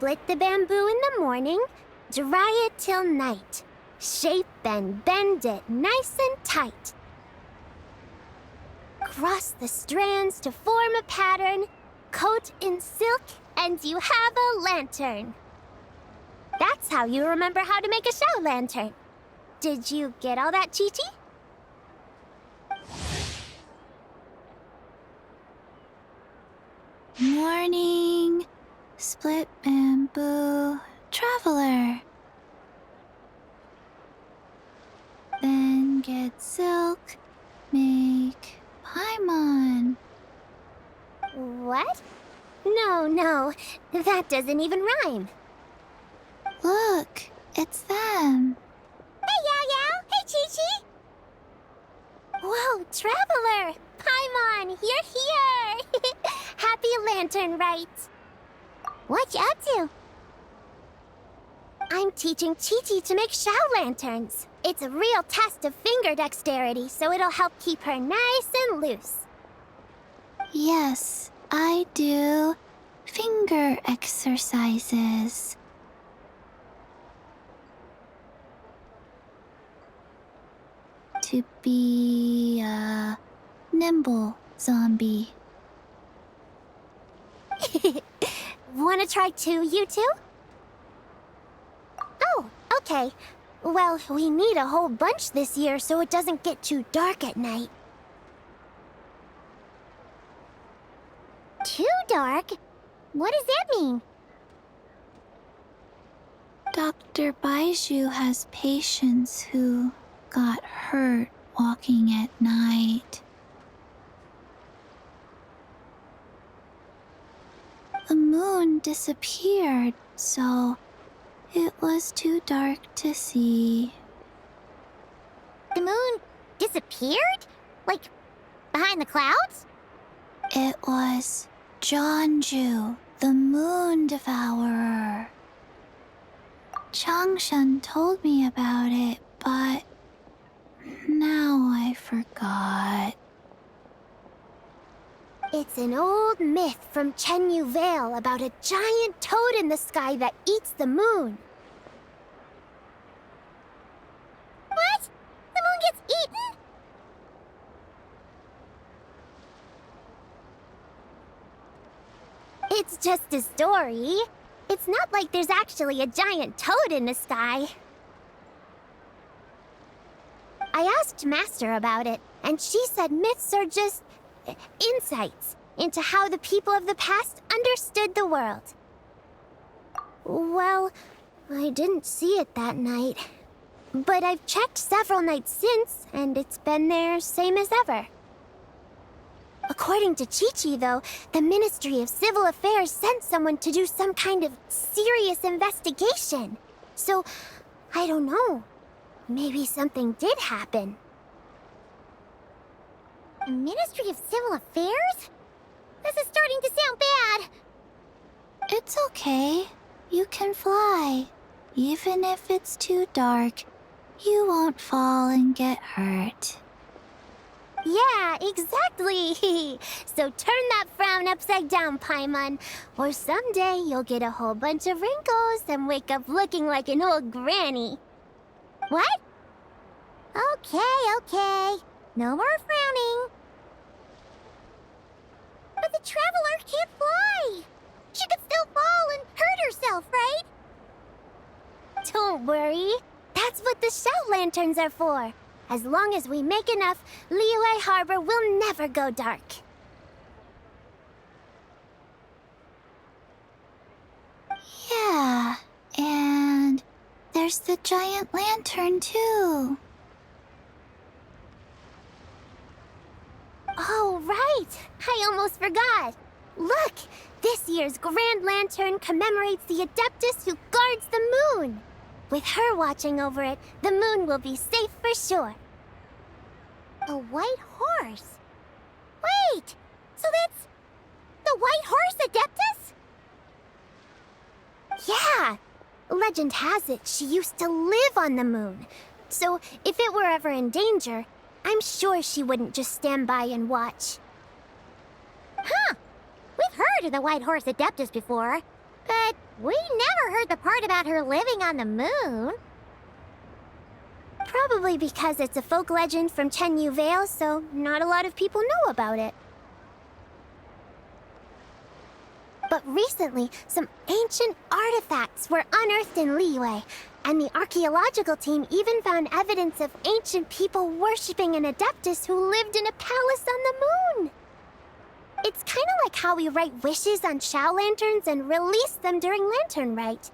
Split the bamboo in the morning, dry it till night. Shape and bend it nice and tight. Cross the strands to form a pattern, coat in silk, and you have a lantern. That's how you remember how to make a shower lantern. Did you get all that, Chi-Chi? Morning, split bamboo, traveler. Then get silk, make paimon. What? No, that doesn't even rhyme. Look, it's them. Hey, Yao Yao! Hey, Chi-Chi! Whoa, Traveler! Paimon, you're here! Happy Lantern Rites! What you up to? I'm teaching Chi-Chi to make shower lanterns. It's a real test of finger dexterity, so it'll help keep her nice and loose. Yes, I do finger exercises. To be a nimble zombie. Wanna try too, you two? Oh, okay. Well, we need a whole bunch this year so it doesn't get too dark at night. Too dark? What does that mean? Dr. Baiju has patients who got hurt walking at night. The moon disappeared, so it was too dark to see. The moon disappeared? Like, behind the clouds? It was Jeonju, the moon devourer. Changshan told me about it, but now I forgot. It's an old myth from Chenyu Vale about a giant toad in the sky that eats the moon. What? The moon gets eaten? It's just a story. It's not like there's actually a giant toad in the sky. I asked Master about it, and she said myths are just insights into how the people of the past understood the world. Well, I didn't see it that night. But I've checked several nights since, and it's been there same as ever. According to Chi-Chi, though, the Ministry of Civil Affairs sent someone to do some kind of serious investigation. So, I don't know. Maybe something did happen. The Ministry of Civil Affairs? This is starting to sound bad. It's okay. You can fly. Even if it's too dark, you won't fall and get hurt. Yeah, exactly. So turn that frown upside down, Paimon. Or someday you'll get a whole bunch of wrinkles and wake up looking like an old granny. What? Okay. No more frowning. But the Traveler can't fly. She could still fall and hurt herself, right? Don't worry. That's what the shout lanterns are for. As long as we make enough, Li Yué Harbor will never go dark. Yeah, and there's the giant lantern too. Oh, right! I almost forgot! Look! This year's Grand Lantern commemorates the Adeptus who guards the moon! With her watching over it, the moon will be safe for sure. A white horse? Wait! So that's the White Horse Adeptus? Yeah! Legend has it she used to live on the moon. So if it were ever in danger, I'm sure she wouldn't just stand by and watch. Huh! We've heard of the White Horse Adeptus before, but We never heard the part about her living on the moon. Probably because it's a folk legend from Chenyu Vale, so not a lot of people know about it. But recently, some ancient artifacts were unearthed in Li Yué, and the archaeological team even found evidence of ancient people worshipping an adeptus who lived in a palace on the moon. It's kind of like how we write wishes on Shao lanterns and release them during Lantern Rite.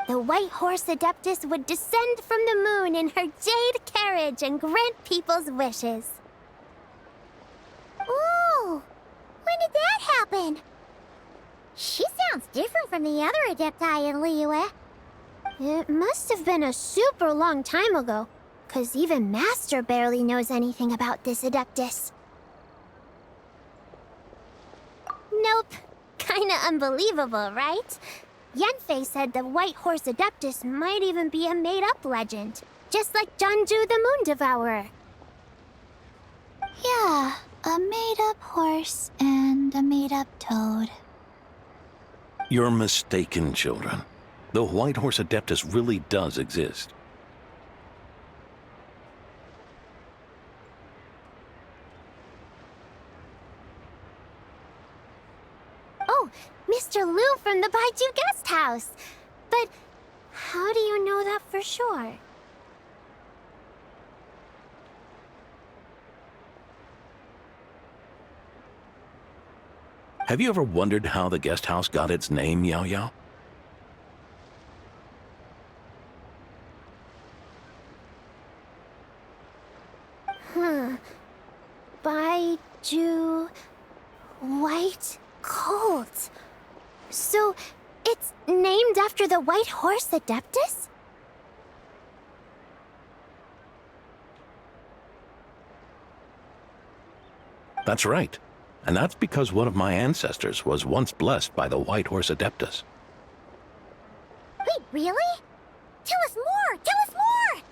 The White Horse Adeptus would descend from the moon in her jade carriage and grant people's wishes. Ooh! When did that happen? She sounds different from the other Adepti in Li Yué. It must have been a super long time ago, 'cause even Master barely knows anything about this Adeptus. Nope. Kinda unbelievable, right? Yanfei said the White Horse Adeptus might even be a made-up legend, just like Jeonju the Moon Devourer. Yeah, a made-up horse and a made-up toad. You're mistaken, children. The White Horse Adeptus really does exist. Oh, Mr. Liu from the Baiju Guest House. But how do you know that for sure? Have you ever wondered how the guest house got its name, Yao Yao? Baiju White Colt. So it's named after the White Horse Adeptus? That's right. And that's because one of my ancestors was once blessed by the White Horse Adeptus. Wait, really? Tell us more! Tell us more!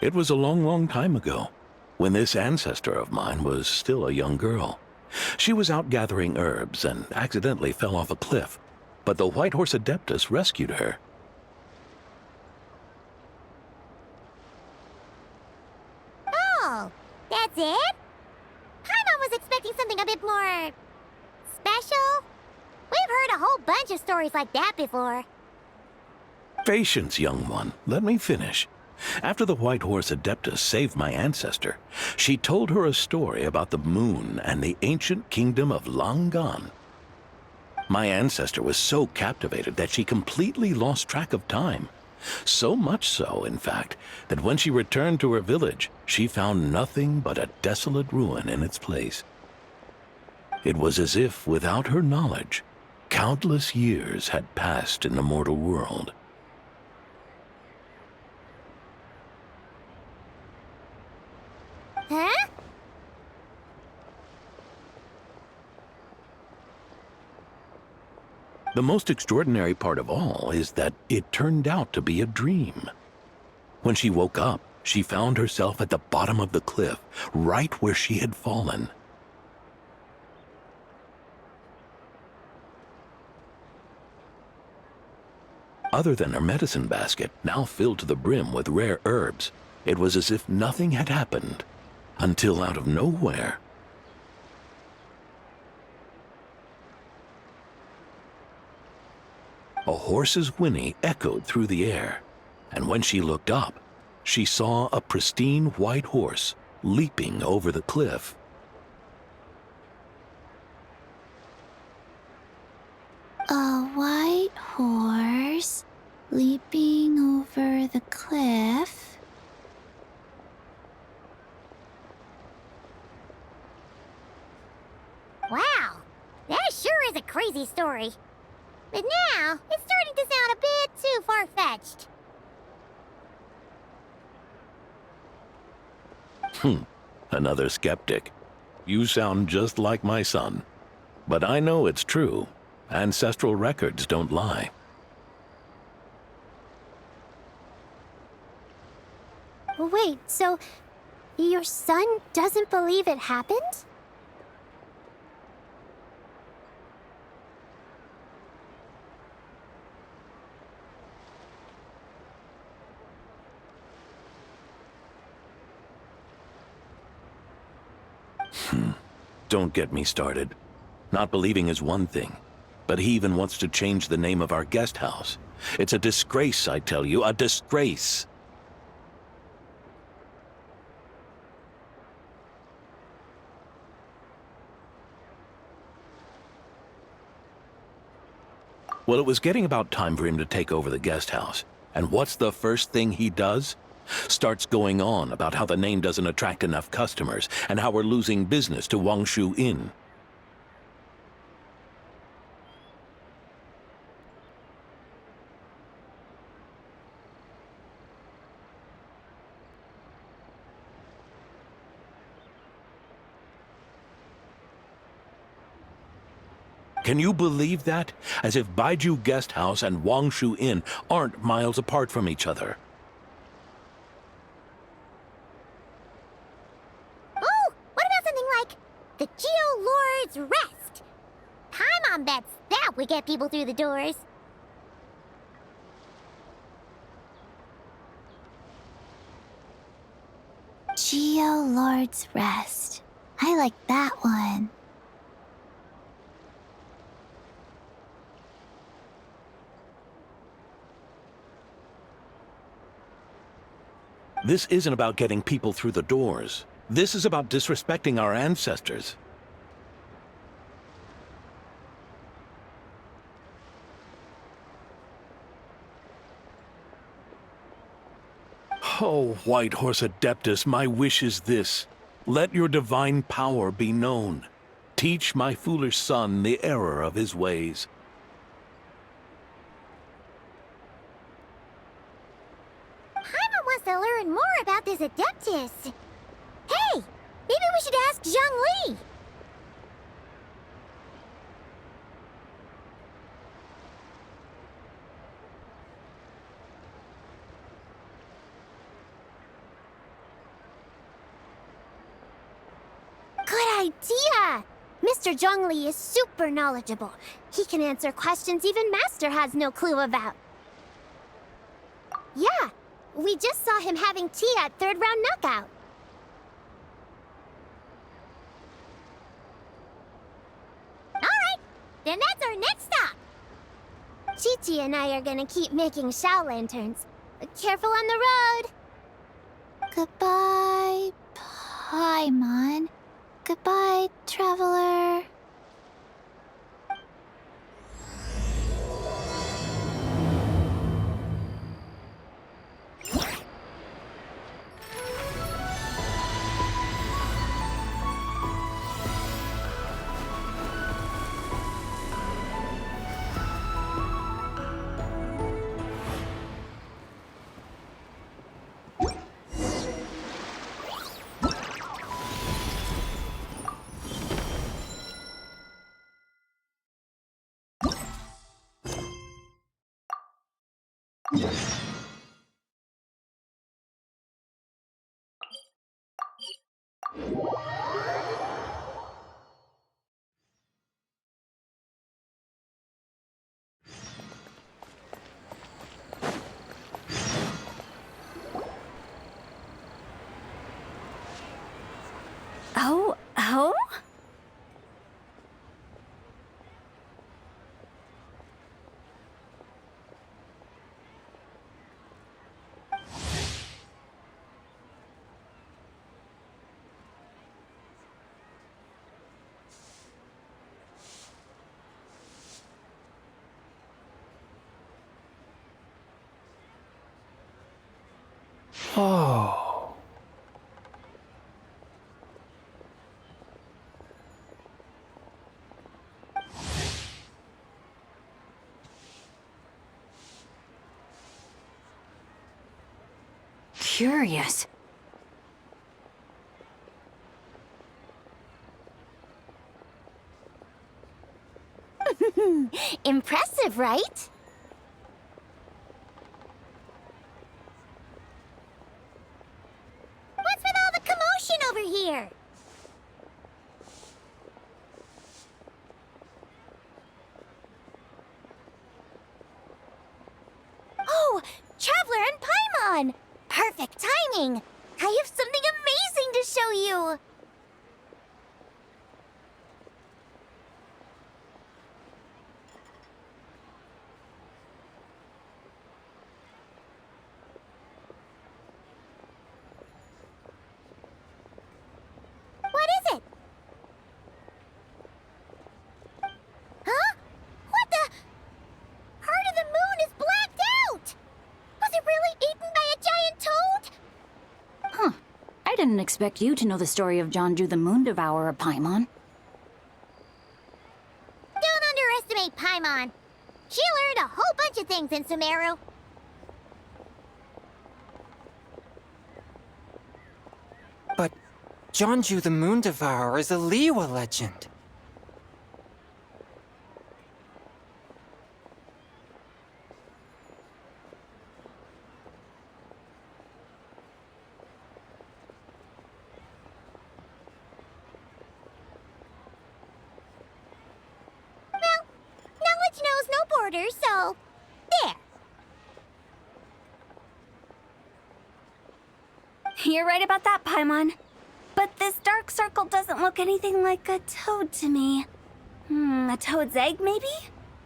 It was a long, long time ago, when this ancestor of mine was still a young girl. She was out gathering herbs and accidentally fell off a cliff, but the White Horse Adeptus rescued her. Oh, that's it? Paimon was expecting something a bit more special. We've heard a whole bunch of stories like that before. Patience, young one. Let me finish. After the White Horse Adeptus saved my ancestor, she told her a story about the moon and the ancient kingdom of Langan. My ancestor was so captivated that she completely lost track of time. So much so, in fact, that when she returned to her village, she found nothing but a desolate ruin in its place. It was as if, without her knowledge, countless years had passed in the mortal world. Huh? The most extraordinary part of all is that it turned out to be a dream. When she woke up, she found herself at the bottom of the cliff, right where she had fallen. Other than her medicine basket, now filled to the brim with rare herbs, it was as if nothing had happened, until out of nowhere, a horse's whinny echoed through the air, and when she looked up, she saw a pristine white horse leaping over the cliff. A white horse leaping over the cliff. Wow, that sure is a crazy story. But now, it's starting to sound a bit too far-fetched. Another skeptic. You sound just like my son. But I know it's true. Ancestral records don't lie. Wait, so Your son doesn't believe it happened? Don't get me started. Not believing is one thing, but he even wants to change the name of our guest house. It's a disgrace, I tell you, a disgrace. Well, it was getting about time for him to take over the guest house. And what's the first thing he does? Starts going on about how the name doesn't attract enough customers and how we're losing business to Wangshu Inn. Can you believe that? As if Baiju Guest House and Wangshu Inn aren't miles apart from each other. Oh, what about something like the Geo Lord's Rest? My mom bets that would get people through the doors. Geo Lord's Rest. I like that one. This isn't about getting people through the doors. This is about disrespecting our ancestors. Oh, White Horse Adeptus, my wish is this. Let your divine power be known. Teach my foolish son the error of his ways. Paimon wants to learn more about this Adeptus. Hey, maybe we should ask Zhang Li. Good idea! Mr. Zhongli is super knowledgeable. He can answer questions even Master has no clue about. Yeah, we just saw him having tea at third round knockout. Alright, then that's our next stop. Chi-Chi and I are gonna keep making Shao lanterns. Careful on the road! Goodbye, Paimon. Goodbye, traveler. Oh? Oh. Curious. Impressive, right? What's with all the commotion? on! Perfect timing! I have something amazing to show you! What is it? Huh? What the? Part of the moon is blacked out! Was it really eaten by a giant toad? Huh. I didn't expect you to know the story of Jeonju the Moon Devourer, Paimon. Don't underestimate Paimon. She learned a whole bunch of things in Sumeru. But Jeonju the Moon Devourer is a Liyue legend. Well, knowledge knows no borders, so... there. You're right about that, Paimon. But this dark circle doesn't look anything like a toad to me. A toad's egg, maybe?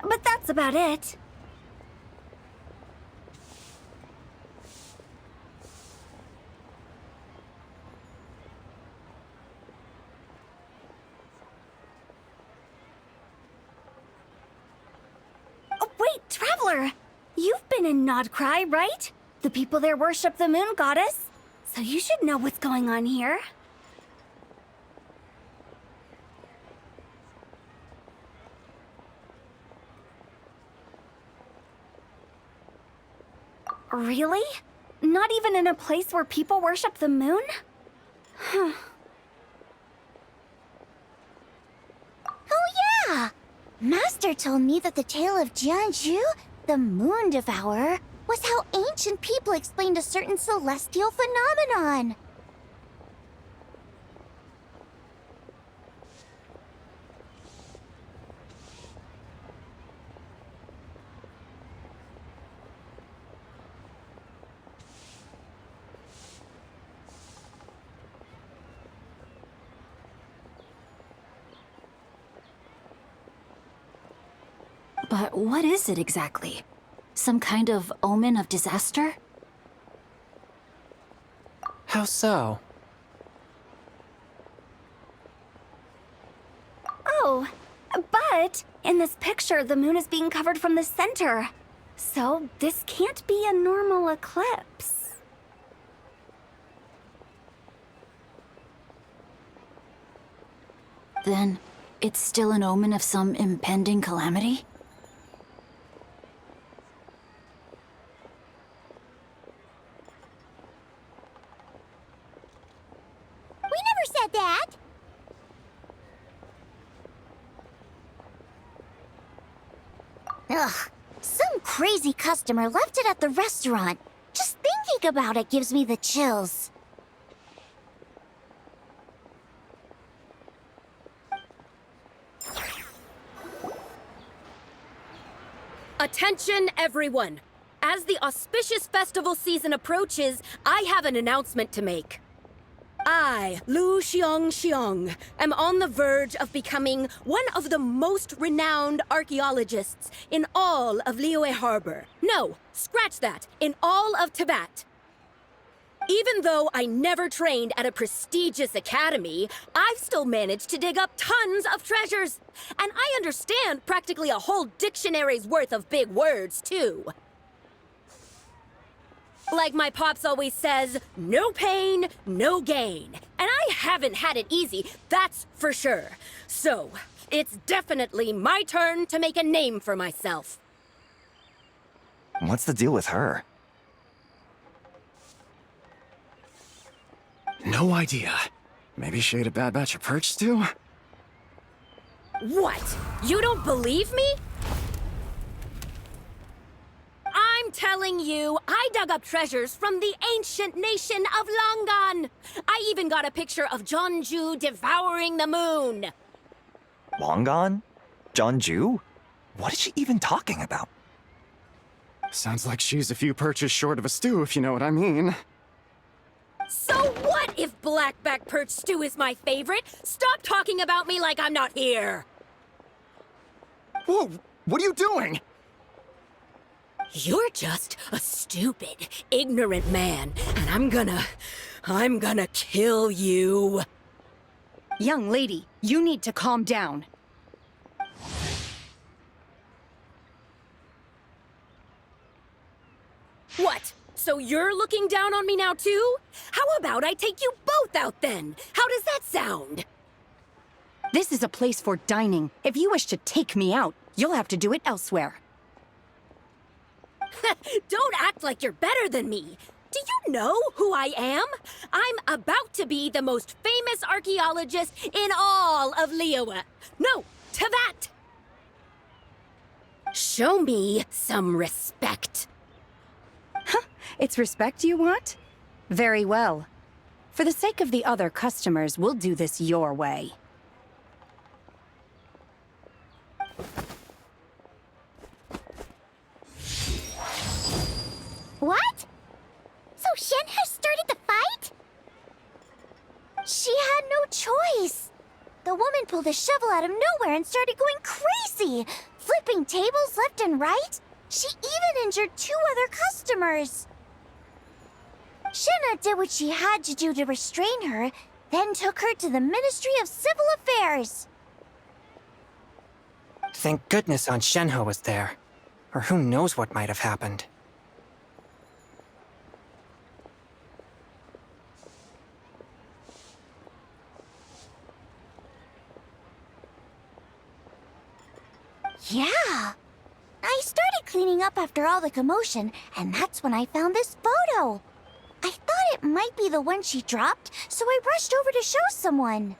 But that's about it. Oh, wait, Traveler! You've been in Nodcry, right? The people there worship the moon goddess. So you should know what's going on here. Really? Not even in a place where people worship the moon? Oh yeah! Master told me that the tale of Jeonju, the Moon Devourer, was how ancient people explained a certain celestial phenomenon. But what is it exactly? Some kind of omen of disaster? How so? Oh, but in this picture, the moon is being covered from the center. So this can't be a normal eclipse. Then it's still an omen of some impending calamity? We never said that! Ugh, some crazy customer left it at the restaurant. Just thinking about it gives me the chills. Attention, everyone! As the auspicious festival season approaches, I have an announcement to make. I, Lu Xiong, am on the verge of becoming one of the most renowned archaeologists in all of Liyue Harbor. No, scratch that, in all of Tibet. Even though I never trained at a prestigious academy, I've still managed to dig up tons of treasures. And I understand practically a whole dictionary's worth of big words, too. Like my pops always says, no pain, no gain. And I haven't had it easy, that's for sure. So, it's definitely my turn to make a name for myself. What's the deal with her? No idea. Maybe she ate a bad batch of perch stew? What? You don't believe me? I'm telling you, I dug up treasures from the ancient nation of Longan. I even got a picture of Jeonju devouring the moon. Longan? Jeonju? What is she even talking about? Sounds like she's a few perches short of a stew, if you know what I mean. So what if blackback perch stew is my favorite? Stop talking about me like I'm not here! Whoa! What are you doing? You're just a stupid, ignorant man, and I'm gonna kill you. Young lady, you need to calm down. What? So you're looking down on me now too? How about I take you both out then? How does that sound? This is a place for dining. If you wish to take me out, you'll have to do it elsewhere. Don't act like you're better than me. Do you know who I am? I'm about to be the most famous archaeologist in all of Liyue. No, to that! Show me some respect. It's respect you want? Very well. For the sake of the other customers, we'll do this your way. What? So Shen has started the fight? She had no choice. The woman pulled a shovel out of nowhere and started going crazy, flipping tables left and right. She even injured 2 other customers. Shenna did what she had to do to restrain her, then took her to the Ministry of Civil Affairs. Thank goodness Aunt Shenhe was there. Or who knows what might have happened. Yeah. I started cleaning up after all the commotion, and that's when I found this photo. I thought it might be the one she dropped, so I rushed over to show someone.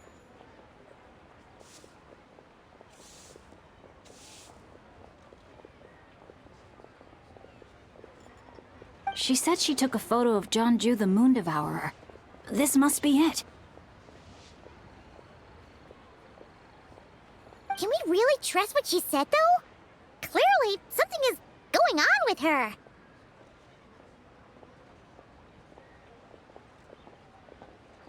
She said she took a photo of Jeonju the Moon Devourer. This must be it. Can we really trust what she said, though? Clearly, something is going on with her.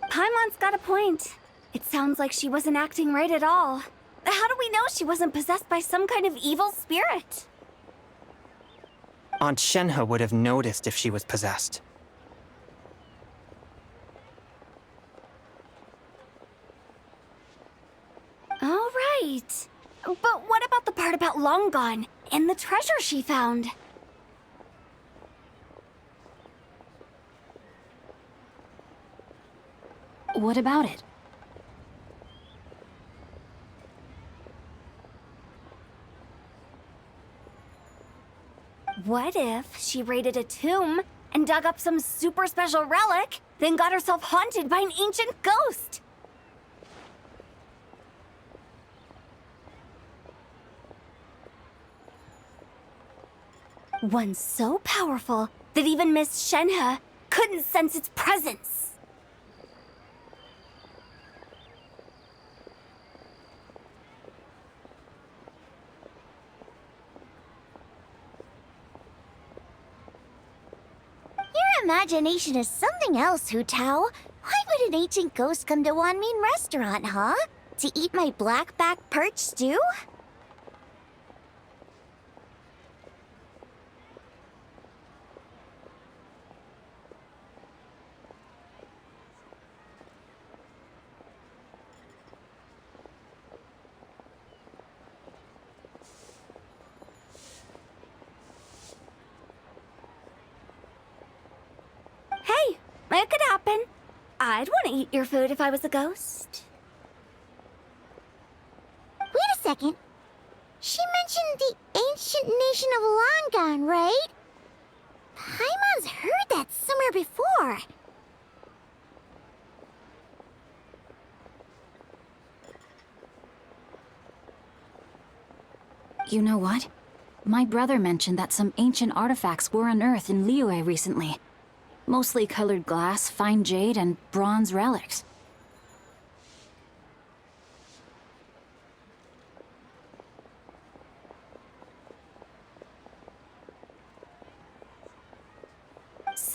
Paimon's got a point. It sounds like she wasn't acting right at all. How do we know she wasn't possessed by some kind of evil spirit? Aunt Shenhe would have noticed if she was possessed. All right. But what about the part about Long Gone and the treasure she found? What about it? What if she raided a tomb and dug up some super special relic, then got herself haunted by an ancient ghost? One so powerful that even Miss Shenhe couldn't sense its presence. Your imagination is something else, Hu Tao. Why would an ancient ghost come to Wanmin restaurant, huh? To eat my blackback perch stew? Hey, it could happen. I'd want to eat your food if I was a ghost. Wait a second. She mentioned the ancient nation of Longan, right? Paimon's heard that somewhere before. You know what? My brother mentioned that some ancient artifacts were unearthed in Liyue recently. Mostly colored glass, fine jade, and bronze relics.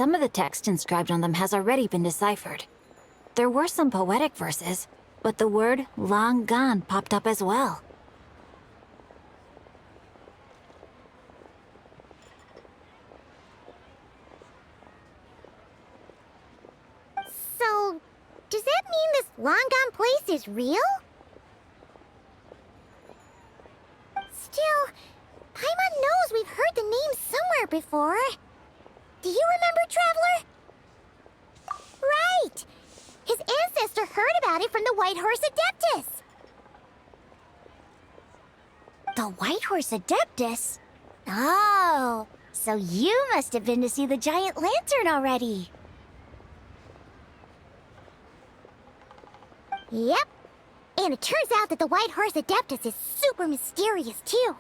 Some of the text inscribed on them has already been deciphered. There were some poetic verses, but the word long gone popped up as well. So, does that mean this long-gone place is real? Still, Paimon knows we've heard the name somewhere before. Do you remember, Traveler? Right! His ancestor heard about it from the White Horse Adeptus. The White Horse Adeptus? Oh, so you must have been to see the giant lantern already. Yep. And it turns out that the White Horse Adeptus is super mysterious, too.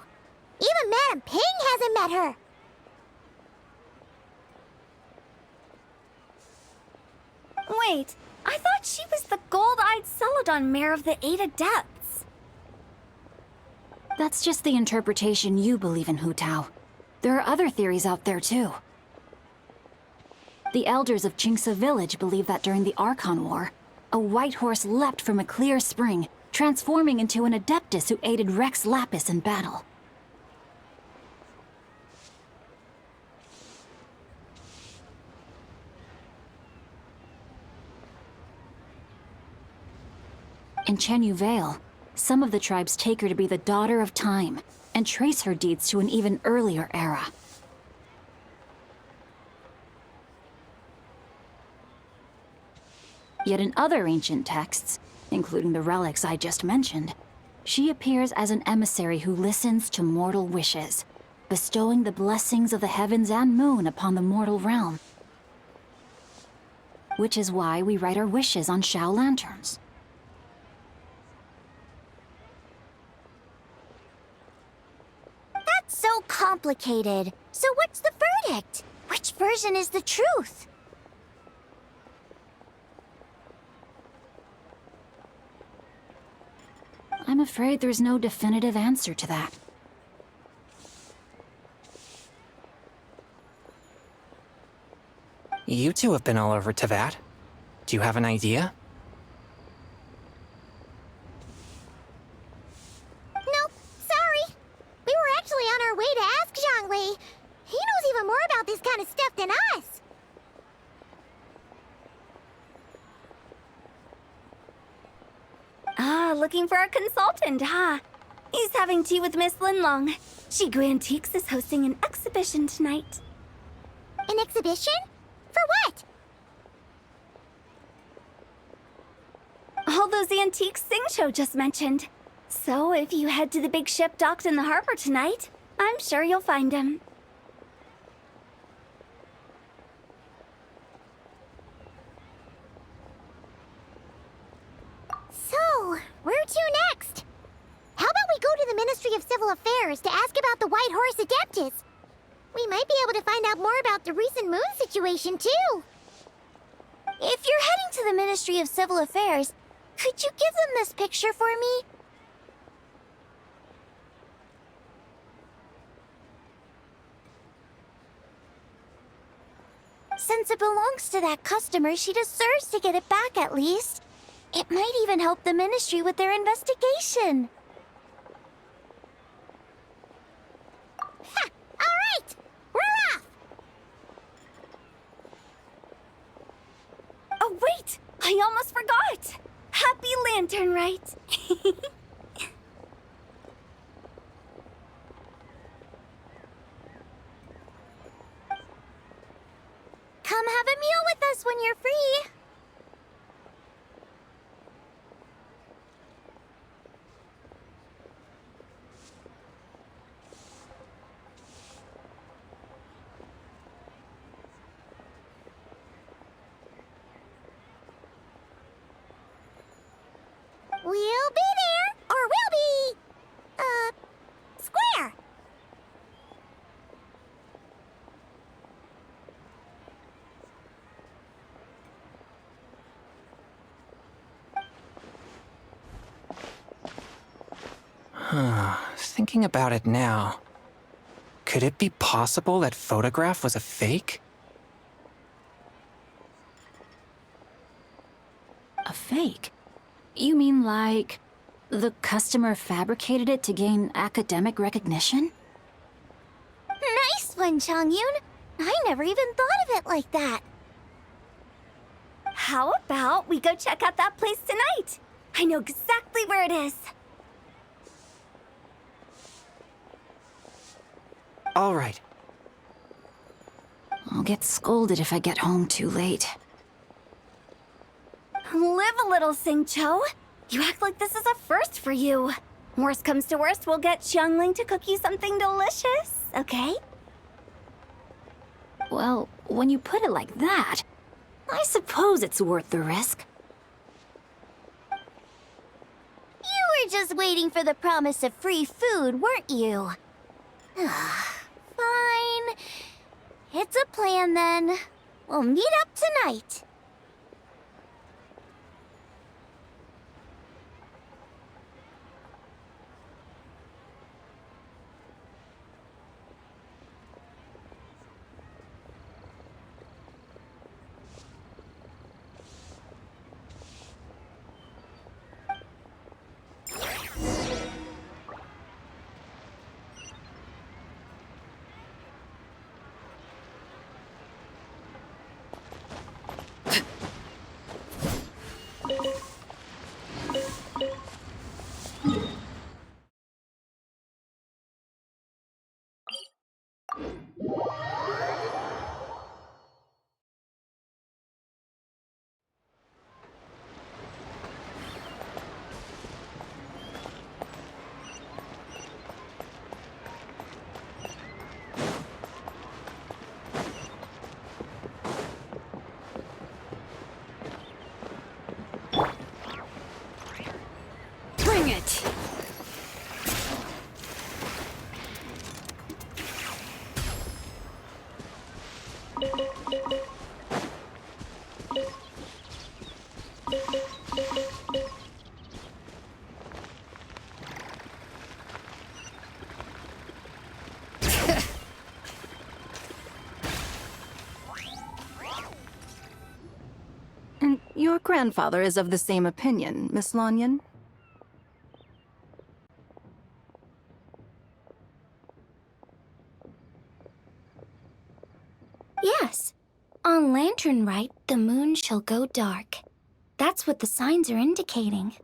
Even Madame Ping hasn't met her. Wait, I thought she was the gold-eyed Celadon mare of the Eight Adepts. That's just the interpretation you believe in, Hu Tao. There are other theories out there, too. The elders of Qingce village believe that during the Archon War, a white horse leapt from a clear spring, transforming into an Adeptus who aided Rex Lapis in battle. In Chenyu Vale, some of the tribes take her to be the daughter of time, and trace her deeds to an even earlier era. Yet in other ancient texts, including the relics I just mentioned, she appears as an emissary who listens to mortal wishes, bestowing the blessings of the heavens and moon upon the mortal realm. Which is why we write our wishes on Shao lanterns. That's so complicated. So what's the verdict? Which version is the truth? I'm afraid there's no definitive answer to that. You two have been all over Teyvat. Do you have an idea? Nope, sorry. We were actually on our way to ask Zhongli. He knows even more about this kind of stuff than us. Ah, looking for a consultant, huh? He's having tea with Miss Linlong. Shigu Antiques is hosting an exhibition tonight. An exhibition? For what? All those antiques Sing Show just mentioned. So if you head to the big ship docked in the harbor tonight, I'm sure you'll find him. So, where to next? How about we go to the Ministry of Civil Affairs to ask about the White Horse Adeptus? We might be able to find out more about the recent moon situation, too. If you're heading to the Ministry of Civil Affairs, could you give them this picture for me? Since it belongs to that customer, she deserves to get it back at least. It might even help the Ministry with their investigation. Ha! All right! We're off! Oh, wait! I almost forgot! Happy Lantern Rite! Come have a meal with us when you're free. We'll be there, or we'll be, square. Thinking about it now, could it be possible that photograph was a fake? A fake? You mean like the customer fabricated it to gain academic recognition? Nice one, Chongyun. I never even thought of it like that. How about we go check out that place tonight? I know exactly where it is. All right. I'll get scolded if I get home too late. Live a little, Singcho. You act like this is a first for you. Worst comes to worst, we'll get Xiangling to cook you something delicious, okay? Well, when you put it like that, I suppose it's worth the risk. You were just waiting for the promise of free food, weren't you? Fine. It's a plan then. We'll meet up tonight. Bring it! And your grandfather is of the same opinion, Miss Lanyan? Yes. On Lantern Rite, the moon shall go dark. That's what the signs are indicating.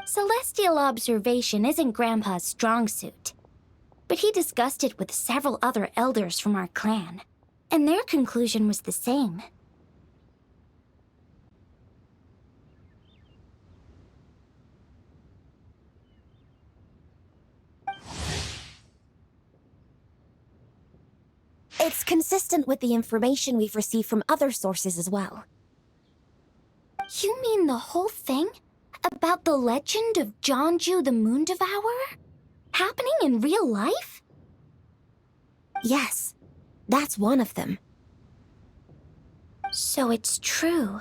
Celestial observation isn't Grandpa's strong suit. But he discussed it with several other elders from our clan, and their conclusion was the same. It's consistent with the information we've received from other sources as well. You mean the whole thing? About the legend of Jeonju the Moon Devourer? Happening in real life? Yes, that's one of them. So it's true.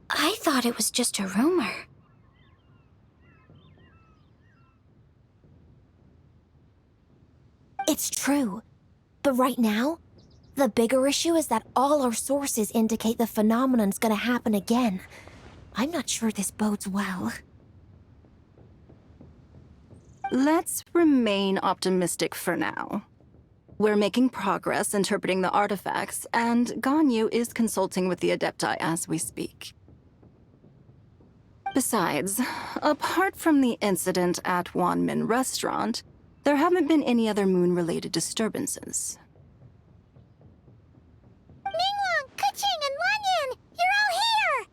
I thought it was just a rumor. It's true. But right now, the bigger issue is that all our sources indicate the phenomenon's gonna happen again. I'm not sure this bodes well. Let's remain optimistic for now. We're making progress interpreting the artifacts, and Ganyu is consulting with the Adepti as we speak. Besides, apart from the incident at Wanmin Restaurant, there haven't been any other moon-related disturbances. Ningguang, Keqing, and Lanyan! You're all here!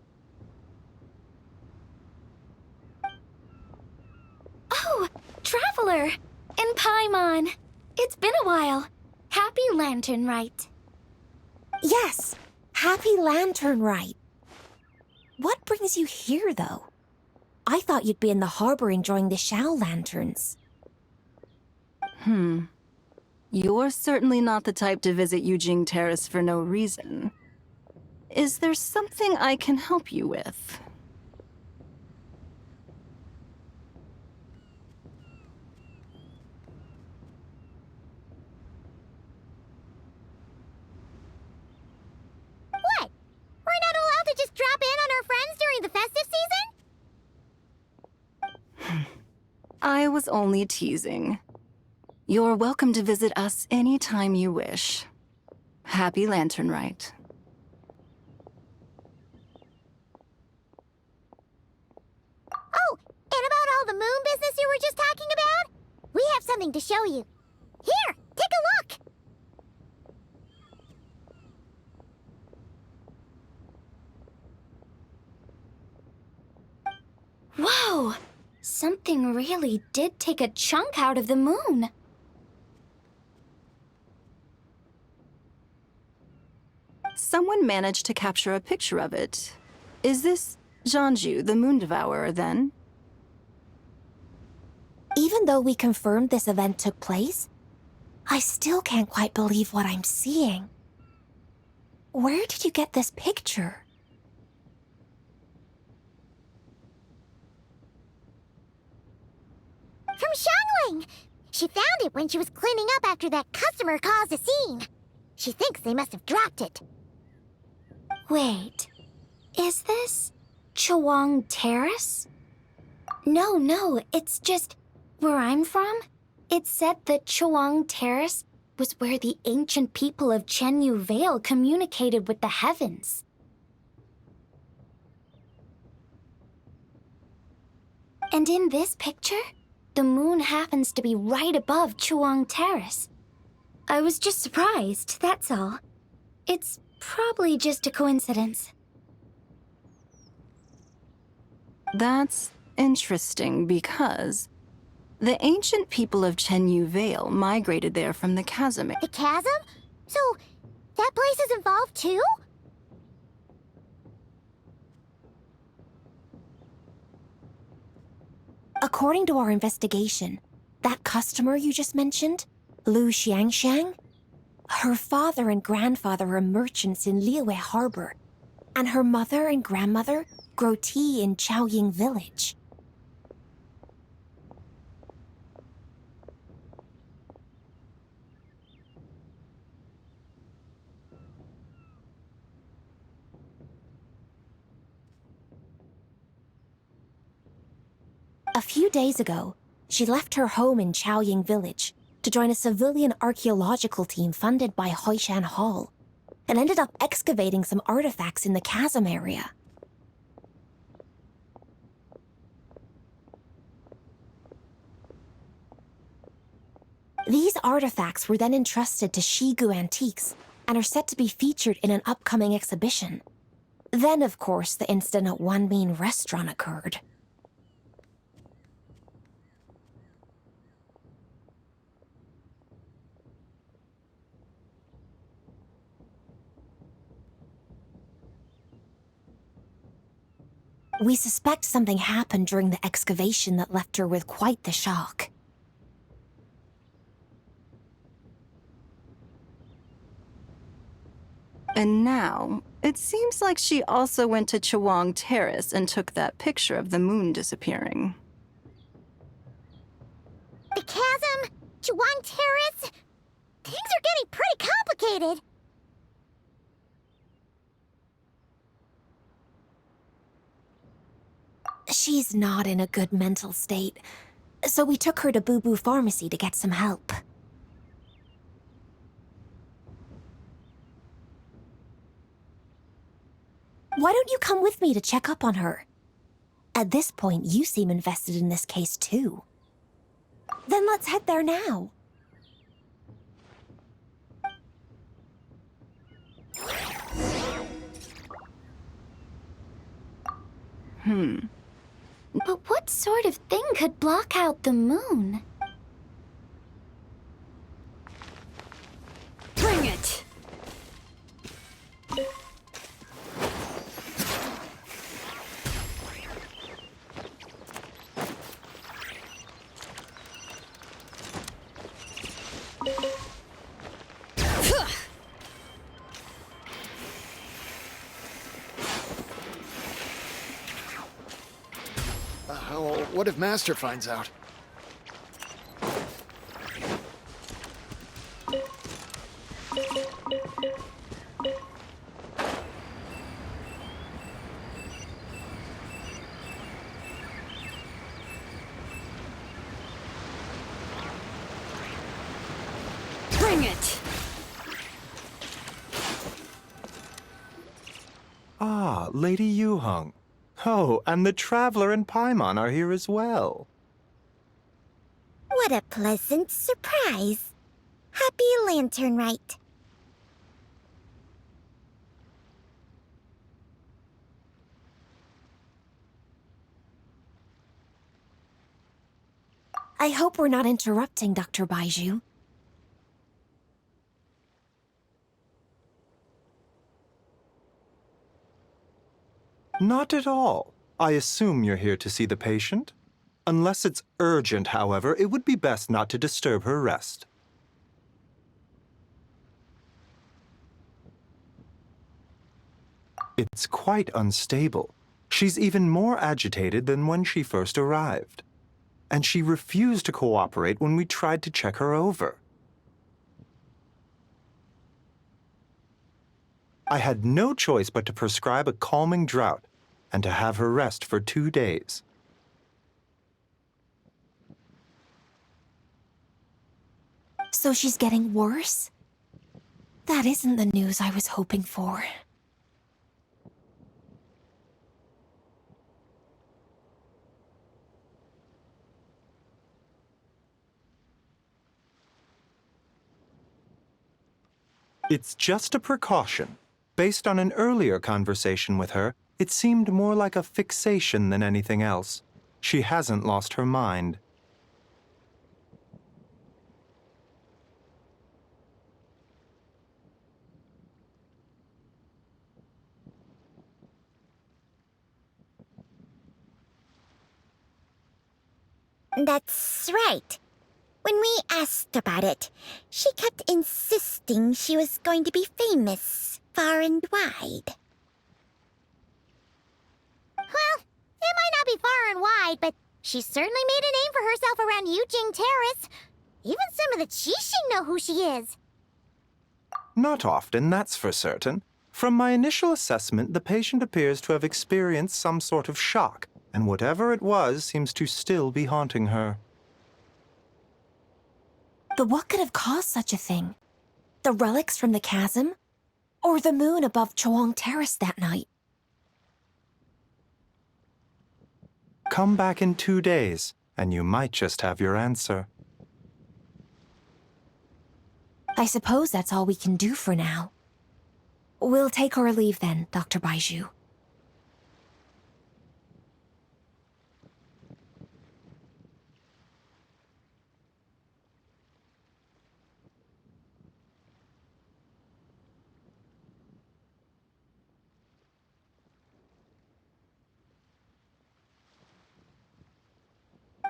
Oh, Traveler! And Paimon! It's been a while. Happy Lantern Rite. Yes, Happy Lantern Rite. What brings you here, though? I thought you'd be in the harbor enjoying the Shao Lanterns. You're certainly not the type to visit Yujing Terrace for no reason. Is there something I can help you with? What? We're not allowed to just was only teasing. You're welcome to visit us anytime you wish. Happy Lantern Rite. Oh, and about all the moon business you were just talking about? We have something to show you. Here, take a look! Whoa! Something really did take a chunk out of the moon. Someone managed to capture a picture of it. Is this Jeonju, the Moon Devourer, then? Even though we confirmed this event took place, I still can't quite believe what I'm seeing. Where did you get this picture? From Xiangling! She found it when she was cleaning up after that customer caused a scene. She thinks they must have dropped it. Wait, is this Chawang Terrace? No, it's just where I'm from. It said that Chawang Terrace was where the ancient people of Chenyu Vale communicated with the heavens. And in this picture, the moon happens to be right above Chawang Terrace. I was just surprised, that's all. It's probably just a coincidence. That's interesting because the ancient people of Chenyu Vale migrated there from the chasm. The chasm? So, that place is involved too? According to our investigation, that customer you just mentioned, Lu Xiangxiang, her father and grandfather are merchants in Li Yué Harbor, and her mother and grandmother grow tea in Chaoying village. A few days ago, she left her home in Chaoying village to join a civilian archaeological team funded by Hoishan Hall, and ended up excavating some artifacts in the chasm area. These artifacts were then entrusted to Shigu Antiques and are set to be featured in an upcoming exhibition. Then, of course, the incident at One Mean Restaurant occurred. We suspect something happened during the excavation that left her with quite the shock. And now, it seems like she also went to Chawang Terrace and took that picture of the moon disappearing. The chasm? Chawang Terrace? Things are getting pretty complicated. She's not in a good mental state, so we took her to Boo Boo Pharmacy to get some help. Why don't you come with me to check up on her? At this point, you seem invested in this case too. Then let's head there now. But what sort of thing could block out the moon? Bring it! What if Master finds out? Bring it! Ah, Lady Yu-hung. Oh, and the Traveler and Paimon are here as well. What a pleasant surprise. Happy Lantern Rite. I hope we're not interrupting, Dr. Baiju. Not at all. I assume you're here to see the patient? Unless it's urgent, however, it would be best not to disturb her rest. It's quite unstable. She's even more agitated than when she first arrived. And she refused to cooperate when we tried to check her over. I had no choice but to prescribe a calming draught and to have her rest for 2 days. So she's getting worse? That isn't the news I was hoping for. It's just a precaution. Based on an earlier conversation with her, it seemed more like a fixation than anything else. She hasn't lost her mind. That's right. When we asked about it, she kept insisting she was going to be famous, far and wide. Well, it might not be far and wide, but she certainly made a name for herself around Yujing Terrace. Even some of the Qixing know who she is. Not often, that's for certain. From my initial assessment, the patient appears to have experienced some sort of shock, and whatever it was seems to still be haunting her. But what could have caused such a thing? The relics from the chasm? Or the moon above Chowang Terrace that night? Come back in 2 days, and you might just have your answer. I suppose that's all we can do for now. We'll take our leave then, Dr. Baiju.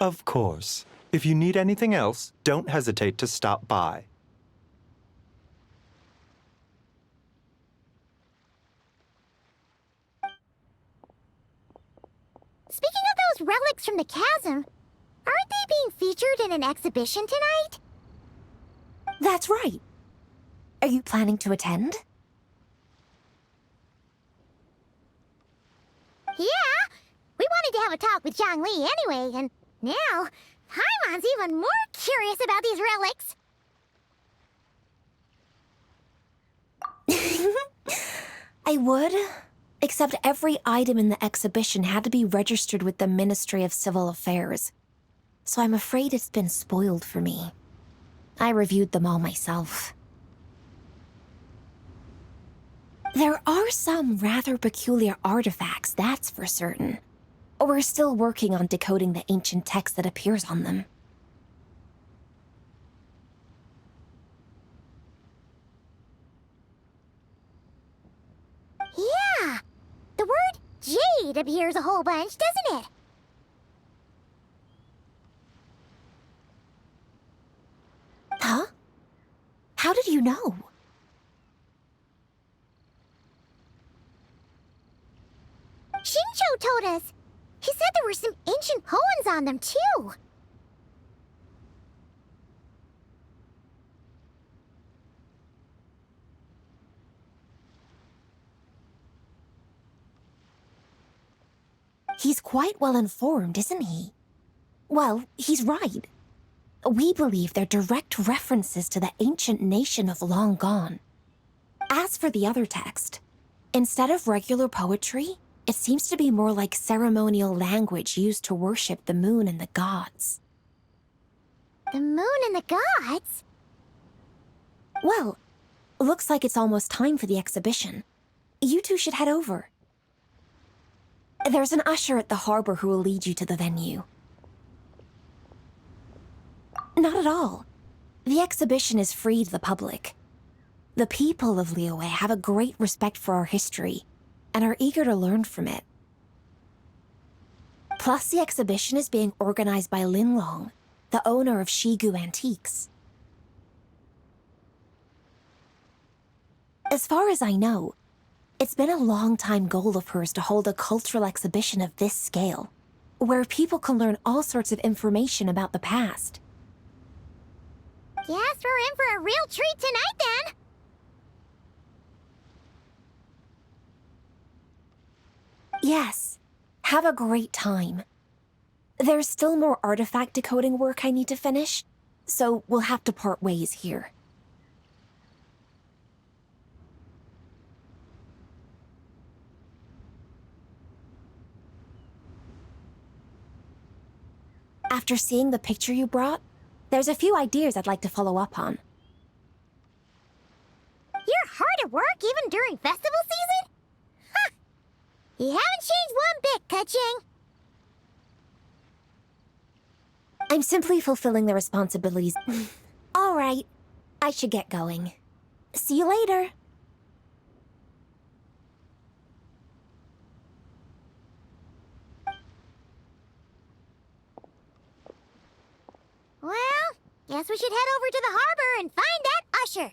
Of course. If you need anything else, don't hesitate to stop by. Speaking of those relics from the chasm, aren't they being featured in an exhibition tonight? That's right. Are you planning to attend? Yeah! We wanted to have a talk with Zhang Li anyway, and now Paimon's even more curious about these relics. I would, except every item in the exhibition had to be registered with the Ministry of Civil Affairs. So I'm afraid it's been spoiled for me. I reviewed them all myself. There are some rather peculiar artifacts, that's for certain. We're still working on decoding the ancient text that appears on them. Yeah! The word jade appears a whole bunch, doesn't it? Huh? How did you know? Shincho told us. He said there were some ancient poems on them, too. He's quite well informed, isn't he? Well, he's right. We believe they're direct references to the ancient nation of long gone. As for the other text, instead of regular poetry, it seems to be more like ceremonial language used to worship the moon and the gods. The moon and the gods? Well, looks like it's almost time for the exhibition. You two should head over. There's an usher at the harbor who will lead you to the venue. Not at all. The exhibition is free to the public. The people of Li Yué have a great respect for our history and are eager to learn from it. Plus, the exhibition is being organized by Lin Long, the owner of Shigu Antiques. As far as I know, it's been a long-time goal of hers to hold a cultural exhibition of this scale, where people can learn all sorts of information about the past. Guess we're in for a real treat tonight, then! Yes, have a great time. There's still more artifact decoding work I need to finish, so we'll have to part ways here. After seeing the picture you brought, there's a few ideas I'd like to follow up on. You're hard at work even during festival season? Ha! You haven't changed one bit, Ka-Ching. I'm simply fulfilling the responsibilities. All right, I should get going. See you later. Well, guess we should head over to the harbor and find that usher.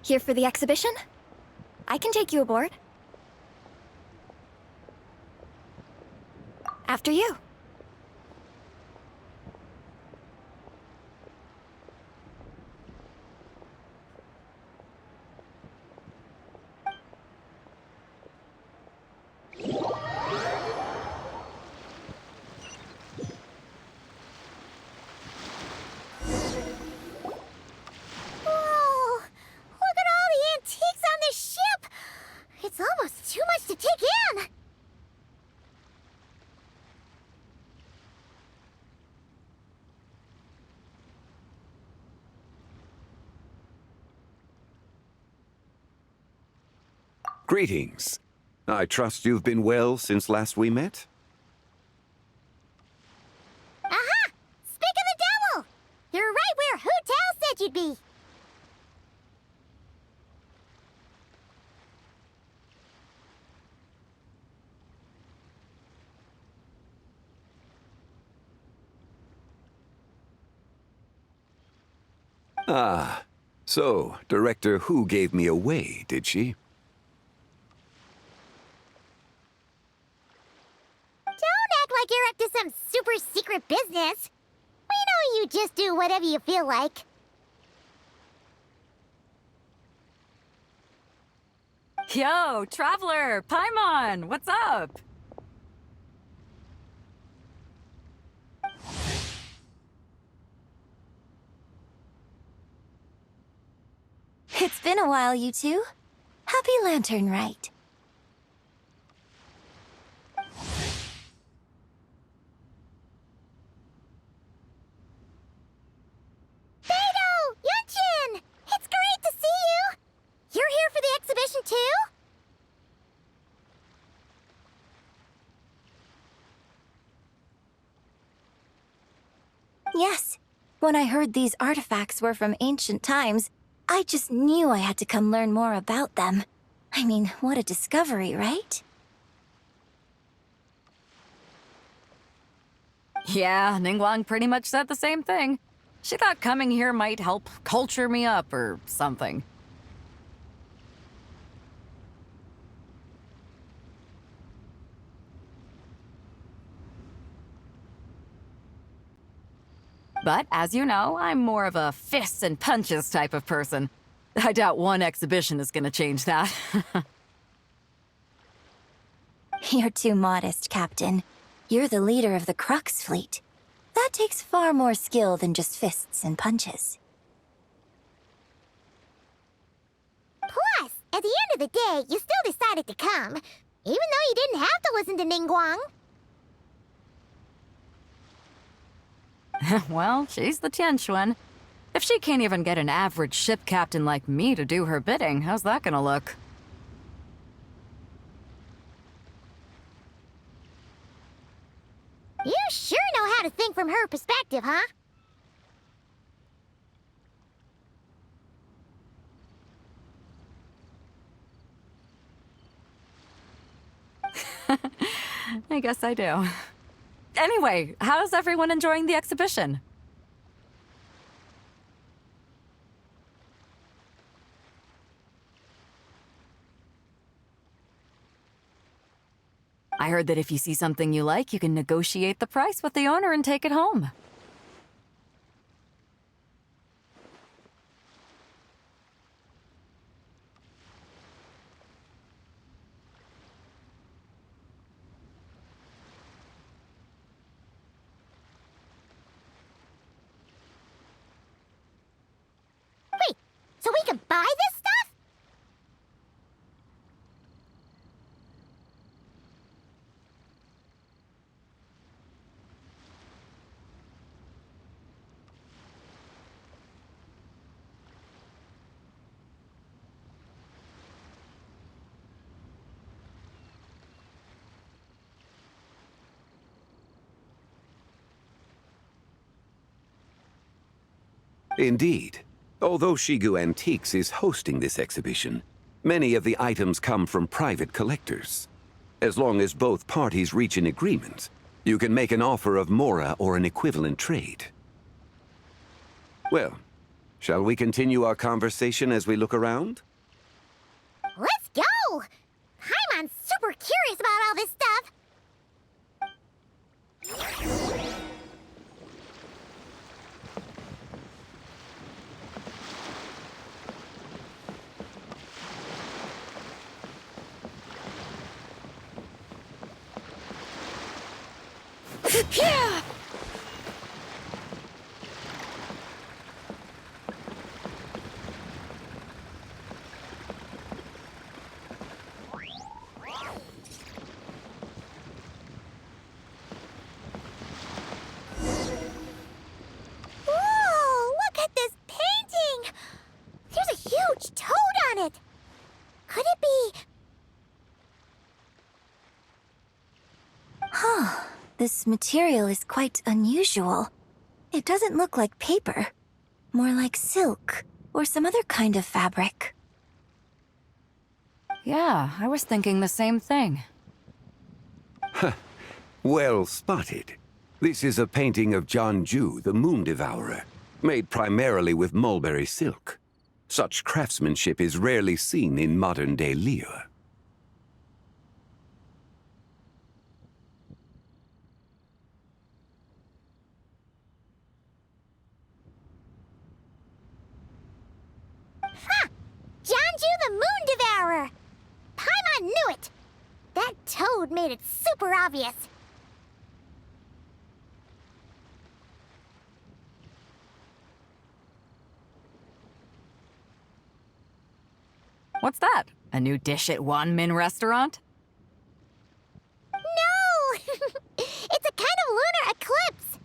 Here for the exhibition? I can take you aboard. After you. It's almost too much to take in! Greetings. I trust you've been well since last we met? Aha! Speak of the devil! You're right where Hu Tao said you'd be! Ah, so Director Hu gave me away, did she? Don't act like you're up to some super secret business. We know you just do whatever you feel like. Yo, Traveler! Paimon! What's up? It's been a while, you two. Happy Lantern Rite. Beidou! Yunchin! It's great to see you! You're here for the exhibition too? Yes, When I heard these artifacts were from ancient times, I just knew I had to come learn more about them. I mean, what a discovery, right? Yeah, Ningguang pretty much said the same thing. She thought coming here might help culture me up or something. But as you know, I'm more of a fists and punches type of person. I doubt one exhibition is gonna change that. You're too modest, Captain. You're the leader of the Crux fleet. That takes far more skill than just fists and punches. Plus, at the end of the day, you still decided to come, even though you didn't have to listen to Ningguang. Well, she's the Tianquan. If she can't even get an average ship captain like me to do her bidding, how's that gonna look? You sure know how to think from her perspective, huh? I guess I do. Anyway, how's everyone enjoying the exhibition? I heard that if you see something you like, you can negotiate the price with the owner and take it home. Wait, so we can buy this stuff? Indeed. Although Shigu Antiques is hosting this exhibition, many of the items come from private collectors. As long as both parties reach an agreement, you can make an offer of mora or an equivalent trade. Well, shall we continue our conversation as we look around? Let's go! Paimon's super curious about all this stuff. Yeah! Whoa! Look at this painting! There's a huge toad on it! Could it be... Huh. This material is quite unusual. It doesn't look like paper. More like silk, or some other kind of fabric. Yeah, I was thinking the same thing. Well spotted. This is a painting of Jianju, the Moon Devourer, made primarily with mulberry silk. Such craftsmanship is rarely seen in modern-day Liyue. Ha! Jianju the Moon Devourer! Paimon knew it! That toad made it super obvious. What's that? A new dish at Wanmin restaurant? No! It's a kind of lunar eclipse.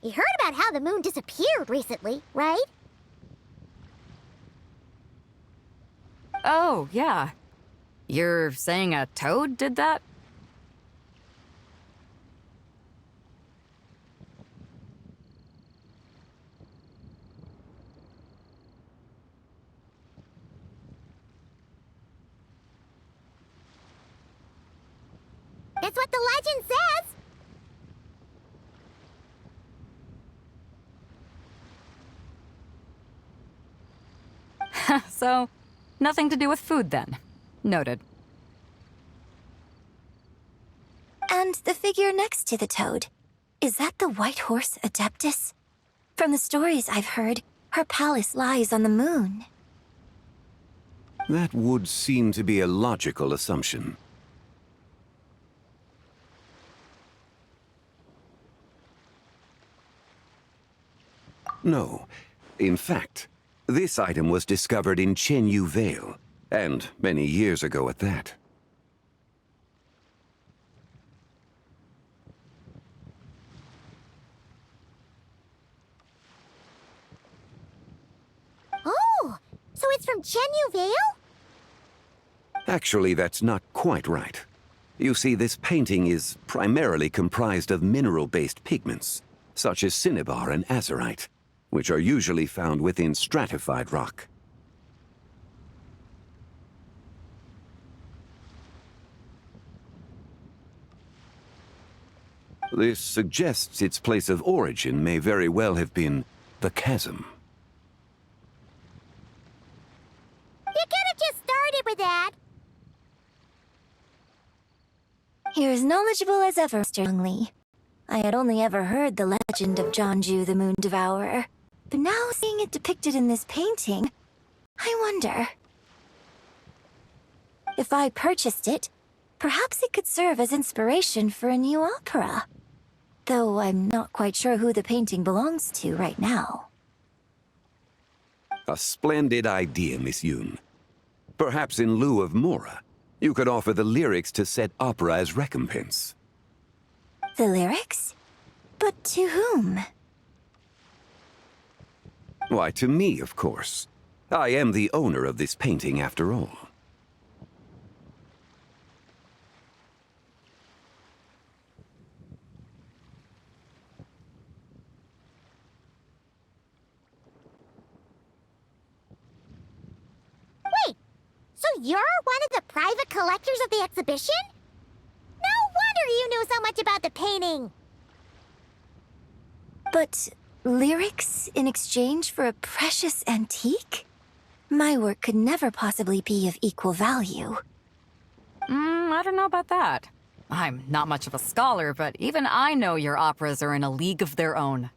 You heard about how the moon disappeared recently, right? Oh, yeah. You're saying a toad did that? It's what the legend says! So, nothing to do with food then. Noted. And the figure next to the toad, is that the white horse Adeptus? From the stories I've heard, her palace lies on the moon. That would seem to be a logical assumption. No. In fact, this item was discovered in Chenyu Vale, and many years ago at that. Oh, so it's from Chenyu Vale? Actually, that's not quite right. You see, this painting is primarily comprised of mineral-based pigments, such as cinnabar and azurite, which are usually found within stratified rock. This suggests its place of origin may very well have been the chasm. You could have just started with that. You're as knowledgeable as ever, Mr. Young Lee. I had only ever heard the legend of Jeonju the Moon Devourer, but now seeing it depicted in this painting, I wonder... If I purchased it, perhaps it could serve as inspiration for a new opera. Though I'm not quite sure who the painting belongs to right now. A splendid idea, Miss Yoon. Perhaps in lieu of Mora, you could offer the lyrics to said opera as recompense. The lyrics? But to whom? Why, to me, of course. I am the owner of this painting, after all. Wait, so you're one of the private collectors of the exhibition? No wonder you knew so much about the painting! But lyrics in exchange for a precious antique? My work could never possibly be of equal value. I don't know about that. I'm not much of a scholar, but even I know your operas are in a league of their own.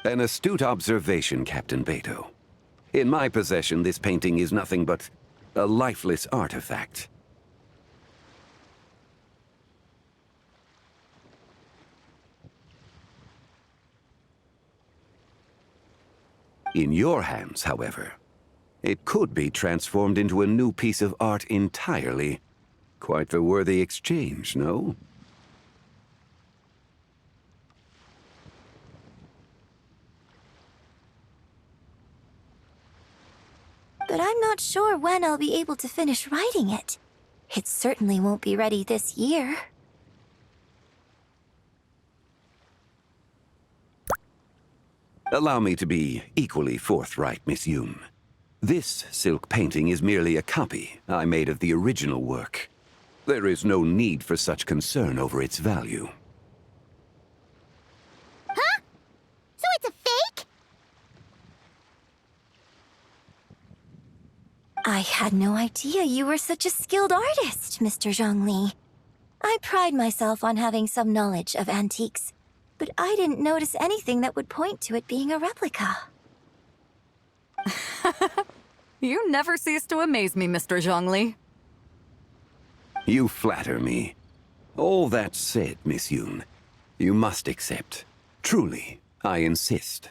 An astute observation, Captain Beto. In my possession, this painting is nothing but a lifeless artifact. In your hands, however, it could be transformed into a new piece of art entirely. Quite the worthy exchange, no? But I'm not sure when I'll be able to finish writing it. It certainly won't be ready this year. Allow me to be equally forthright, Miss Yoon. This silk painting is merely a copy I made of the original work. There is no need for such concern over its value. Huh? So it's a fake? I had no idea you were such a skilled artist, Mr. Zhongli. I pride myself on having some knowledge of antiques, but I didn't notice anything that would point to it being a replica. You never cease to amaze me, Mr. Zhongli. You flatter me. All that said, Miss Yoon, you must accept. Truly, I insist.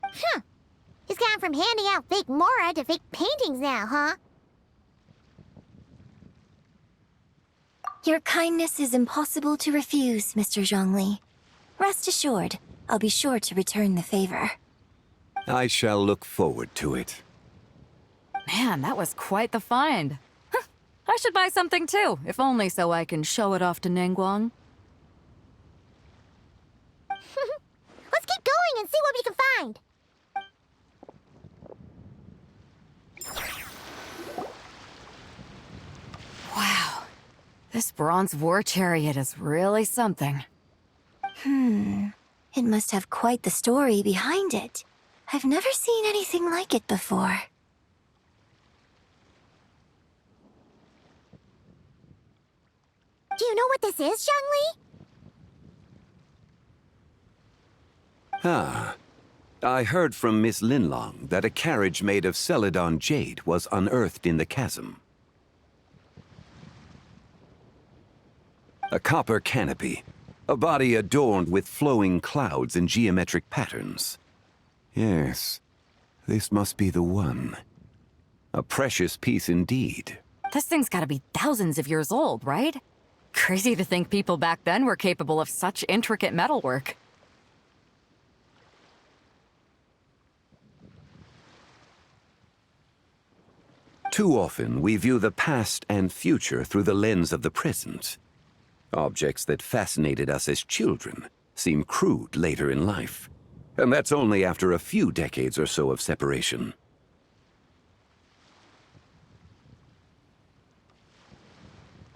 Huh. He's gone from handing out fake Mora to fake paintings now, huh? Your kindness is impossible to refuse, Mr. Zhongli. Rest assured, I'll be sure to return the favor. I shall look forward to it. Man, that was quite the find. I should buy something too, if only so I can show it off to Ningguang. Let's keep going and see what we can find. Wow, This bronze war chariot is really something. It must have quite the story behind it. I've never seen anything like it before. Do you know what this is, Zhongli? Ah. I heard from Miss Linlong that a carriage made of Celadon jade was unearthed in the chasm. A copper canopy. A body adorned with flowing clouds and geometric patterns. Yes, this must be the one. A precious piece indeed. This thing's gotta be thousands of years old, right? Crazy to think people back then were capable of such intricate metalwork. Too often, we view the past and future through the lens of the present. Objects that fascinated us as children seem crude later in life. And that's only after a few decades or so of separation.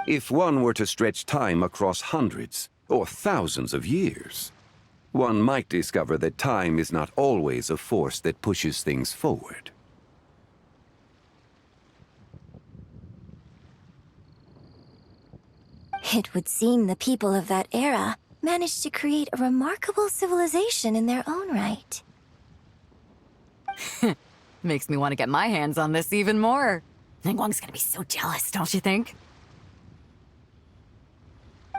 If one were to stretch time across hundreds or thousands of years, one might discover that time is not always a force that pushes things forward. It would seem the people of that era managed to create a remarkable civilization in their own right. Makes me want to get my hands on this even more. Ningguang's gonna be so jealous, don't you think?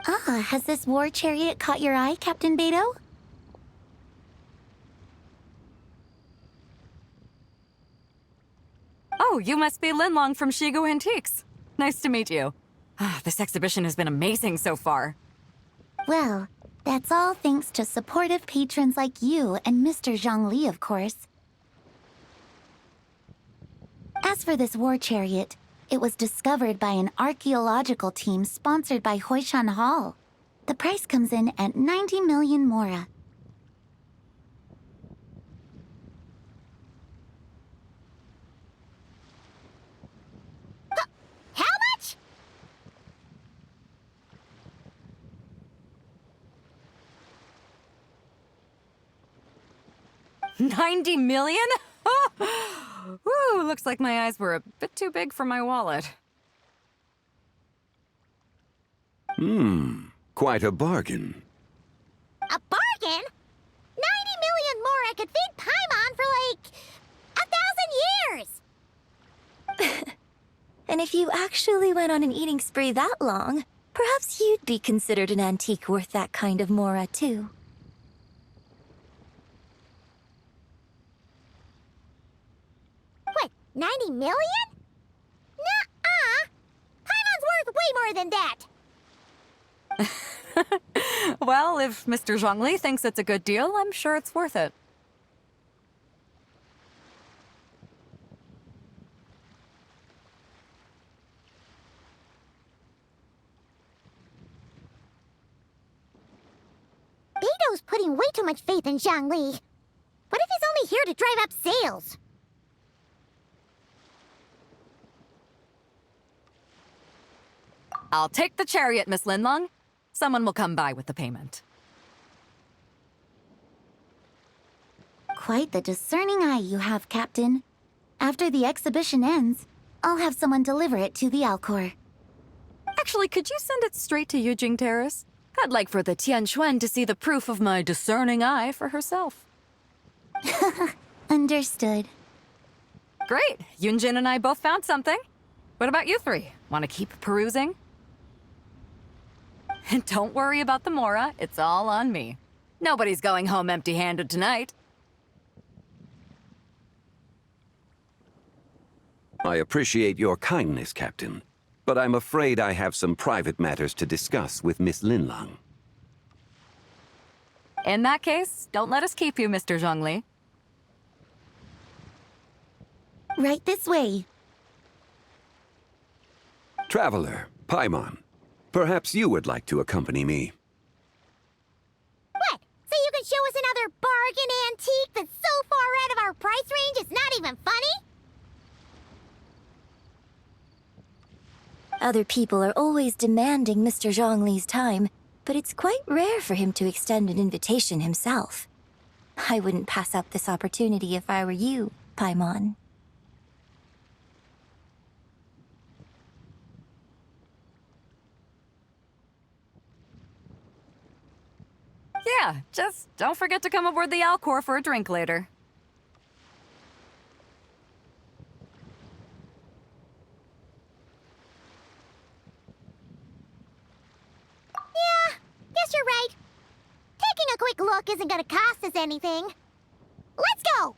Ah, has this war chariot caught your eye, Captain Beidou? Oh, you must be Linlong from Shigu Antiques. Nice to meet you. This exhibition has been amazing so far. Well, that's all thanks to supportive patrons like you and Mr. Zhongli, of course. As for this war chariot, it was discovered by an archaeological team sponsored by Huishan Hall. The price comes in at 90 million mora. How much? $90 million? Woo, looks like my eyes were a bit too big for my wallet. Quite a bargain. A bargain? 90 million more I could feed Paimon for like 1,000 years! And if you actually went on an eating spree that long, perhaps you'd be considered an antique worth that kind of mora, too. What, 90 million? Nuh-uh! Paimon's worth way more than that! Well, if Mr. Zhongli thinks it's a good deal, I'm sure it's worth it. Beidou's putting way too much faith in Zhongli. What if he's only here to drive up sales? I'll take the chariot, Miss Linlong. Someone will come by with the payment. Quite the discerning eye you have, Captain. After the exhibition ends, I'll have someone deliver it to the Alcor. Actually, could you send it straight to Yujing Terrace? I'd like for the Tianquan to see the proof of my discerning eye for herself. Understood. Great. Yunjin and I both found something. What about you three? Want to keep perusing? And don't worry about the mora. It's all on me. Nobody's going home empty-handed tonight. I appreciate your kindness, Captain, but I'm afraid I have some private matters to discuss with Miss Linlong. In that case, don't let us keep you, Mr. Zhongli. Right this way. Traveler, Paimon, perhaps you would like to accompany me. What? So you can show us another bargain antique that's so far out of our price range it's not even funny? Other people are always demanding Mr. Zhongli's time, but it's quite rare for him to extend an invitation himself. I wouldn't pass up this opportunity if I were you, Paimon. Yeah, just don't forget to come aboard the Alcor for a drink later. Yeah, guess you're right. Taking a quick look isn't gonna cost us anything. Let's go!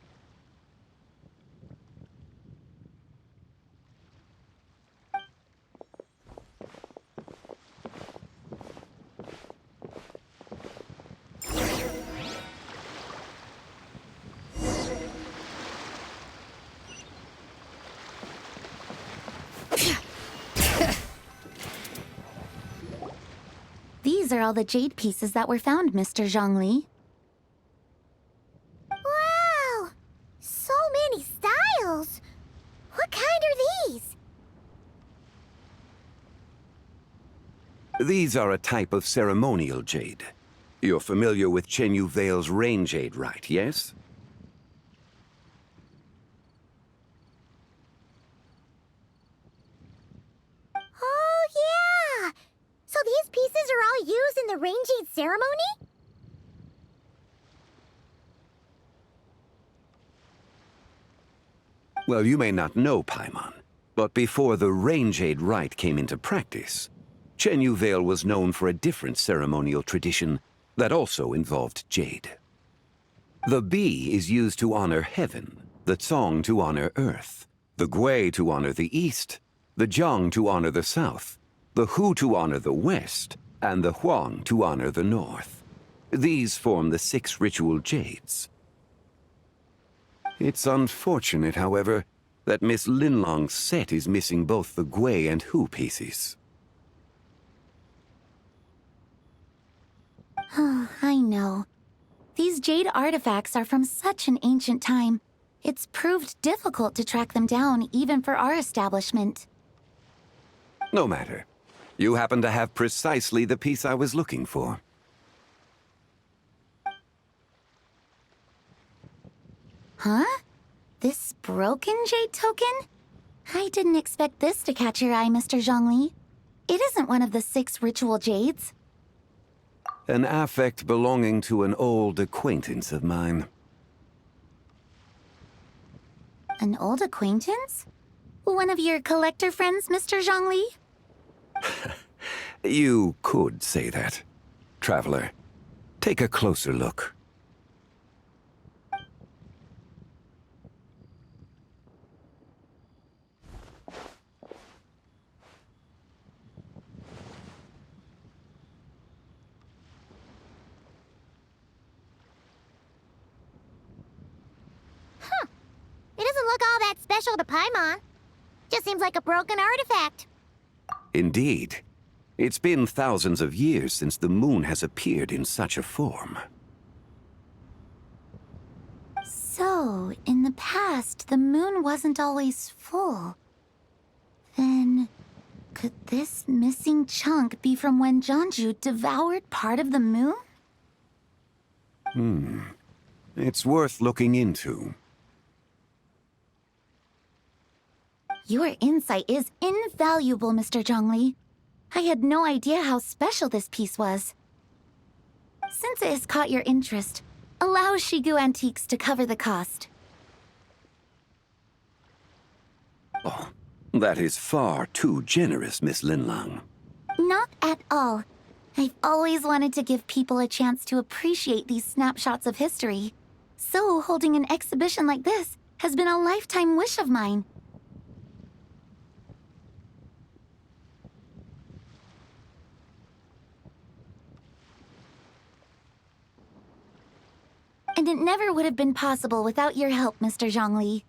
These are all the jade pieces that were found, Mr. Zhongli. Wow! So many styles! What kind are these? These are a type of ceremonial jade. You're familiar with Chen Yu Vale's rain jade, right, yes? Oh, yeah! So these pieces are all used in the rain jade ceremony? Well, you may not know, Paimon, but before the rain jade rite came into practice, Chen Yu Vale was known for a different ceremonial tradition that also involved jade. The Bi is used to honor heaven, the Cong to honor earth, the Gui to honor the east, the Jiang to honor the south, the Hu to honor the west, and the Huang to honor the north. These form the 6 ritual jades. It's unfortunate, however, that Miss Linlong's set is missing both the Gui and Hu pieces. Oh, I know. These jade artifacts are from such an ancient time. It's proved difficult to track them down, even for our establishment. No matter. You happen to have precisely the piece I was looking for. Huh? This broken jade token? I didn't expect this to catch your eye, Mr. Zhongli. It isn't one of the 6 ritual jades. An affect belonging to an old acquaintance of mine. An old acquaintance? One of your collector friends, Mr. Zhongli? You could say that. Traveler, take a closer look. It doesn't look all that special to Paimon. Just seems like a broken artifact. Indeed. It's been thousands of years since the moon has appeared in such a form. So, in the past, the moon wasn't always full. Then, could this missing chunk be from when Jeonju devoured part of the moon? It's worth looking into. Your insight is invaluable, Mr. Zhongli. I had no idea how special this piece was. Since it has caught your interest, allow Shigu Antiques to cover the cost. Oh, that is far too generous, Miss Linlang. Not at all. I've always wanted to give people a chance to appreciate these snapshots of history. So holding an exhibition like this has been a lifetime wish of mine. And it never would have been possible without your help, Mr. Zhongli.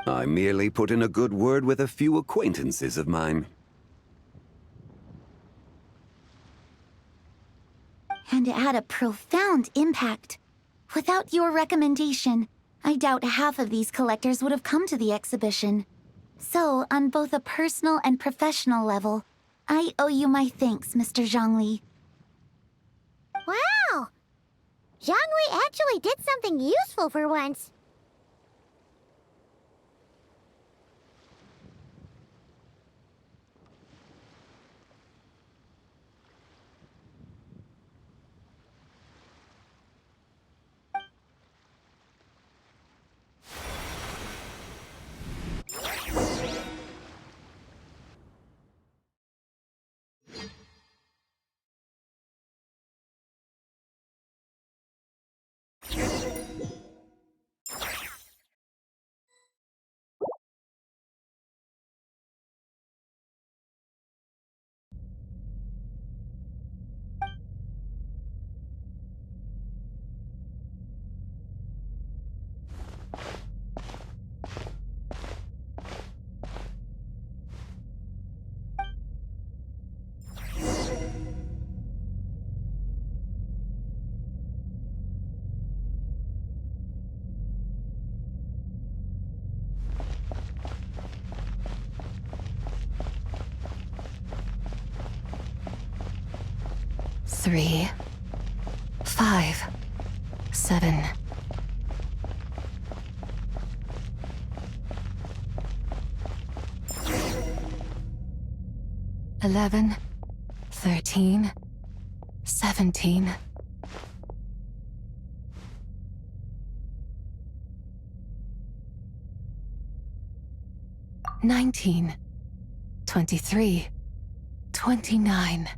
I merely put in a good word with a few acquaintances of mine. And had a profound impact. Without your recommendation, I doubt half of these collectors would have come to the exhibition. So, on both a personal and professional level, I owe you my thanks, Mr. Zhongli. Wow! Zhongli actually did something useful for once. Three, 5, 7. 11, 13, 17. 19, 23, 29.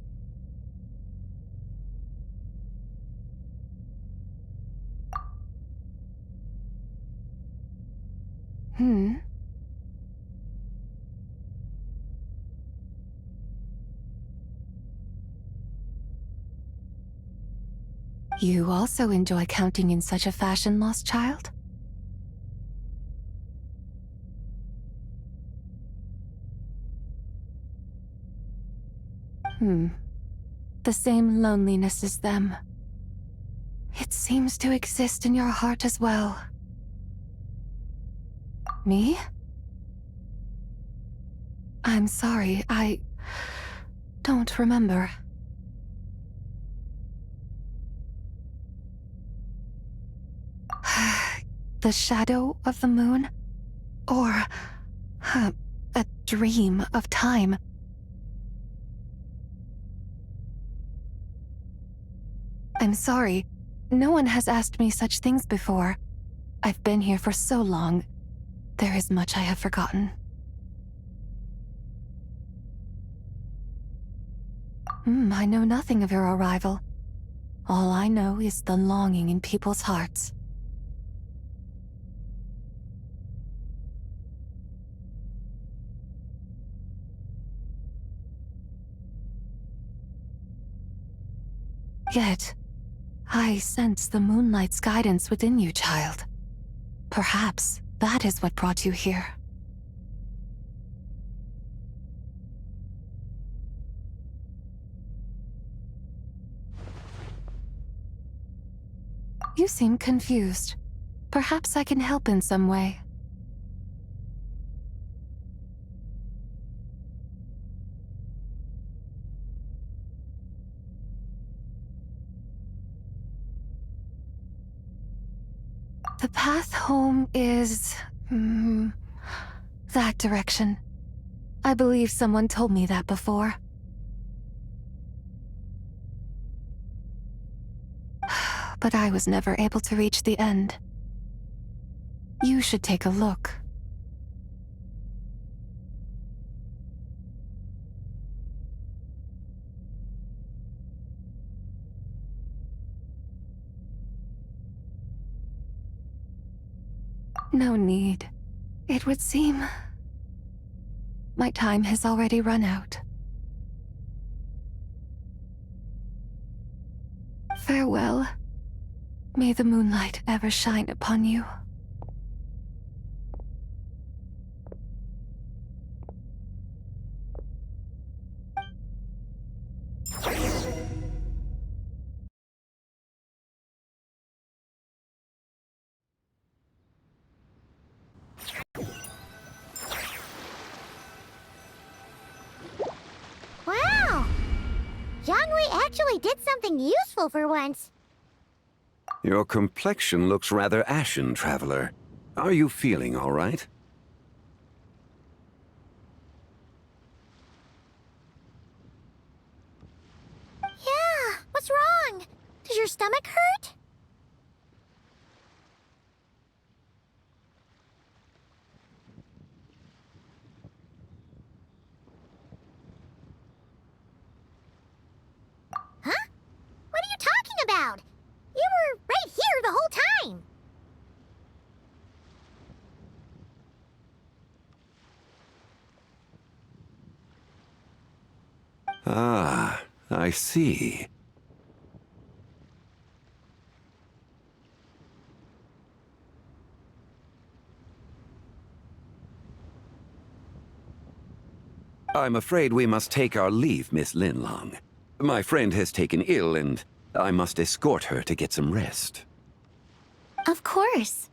You also enjoy counting in such a fashion, lost child? The same loneliness as them. It seems to exist in your heart as well. Me? I'm sorry, I don't remember. The shadow of the moon? Or a dream of time? I'm sorry. No one has asked me such things before. I've been here for so long. There is much I have forgotten. I know nothing of your arrival. All I know is the longing in people's hearts. Yet, I sense the moonlight's guidance within you, child. Perhaps that is what brought you here. You seem confused. Perhaps I can help in some way. The path home is... that direction. I believe someone told me that before. But I was never able to reach the end. You should take a look. No need. It would seem my time has already run out. Farewell. May the moonlight ever shine upon you. actually did something useful for once. Your complexion looks rather ashen, traveler. Are you feeling all right? Yeah, what's wrong? Does your stomach hurt? Huh? What are you talking about? You were right here the whole time. Ah, I see. I'm afraid we must take our leave, Miss Linlong. My friend has taken ill, and I must escort her to get some rest. Of course.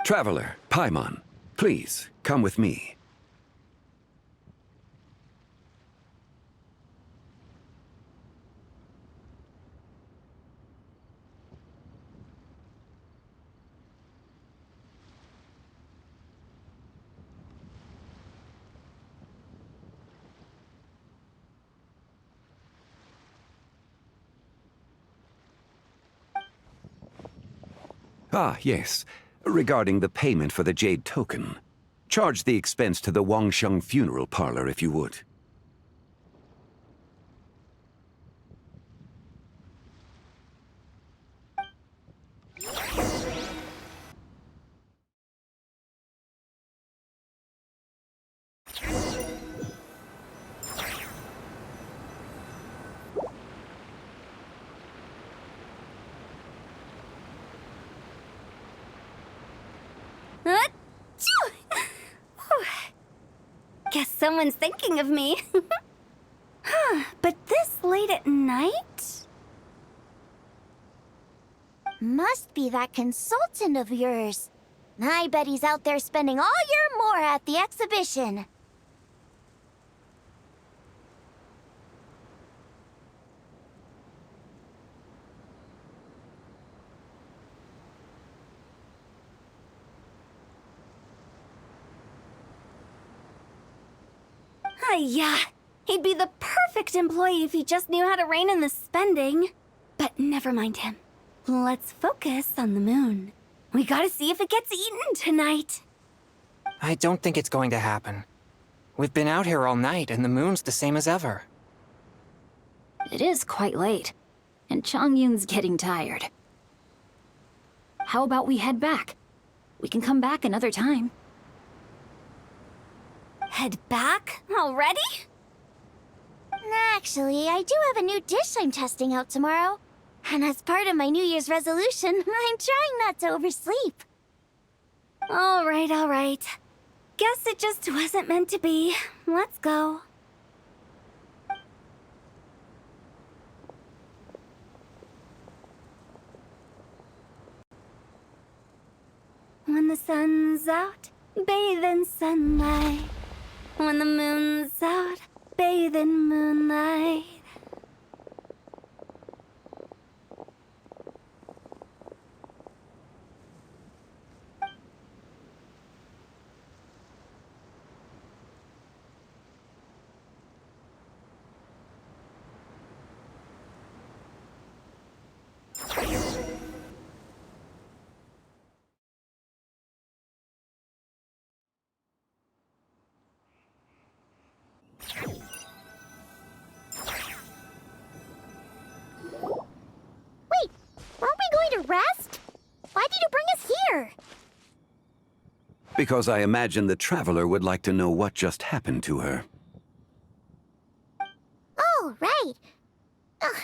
Traveler, Paimon, please, come with me. Ah, yes. Regarding the payment for the jade token. Charge the expense to the Wangsheng funeral parlor if you would. Guess someone's thinking of me. Huh, but this late at night? Must be that consultant of yours. I bet he's out there spending all year more at the exhibition. Yeah, he'd be the perfect employee if he just knew how to rein in the spending. But never mind him. Let's focus on the moon. We gotta see if it gets eaten tonight. I don't think it's going to happen. We've been out here all night, and the moon's the same as ever. It is quite late, and Chongyun's getting tired. How about we head back? We can come back another time. Head back? Already? Actually, I do have a new dish I'm testing out tomorrow. And as part of my New Year's resolution, I'm trying not to oversleep. All right. Guess it just wasn't meant to be. Let's go. When the sun's out, bathe in sunlight. When the moon's out, bathe in moonlight. Wait, aren't we going to rest? Why did you bring us here? Because I imagine the traveler would like to know what just happened to her. Oh, right. Ugh,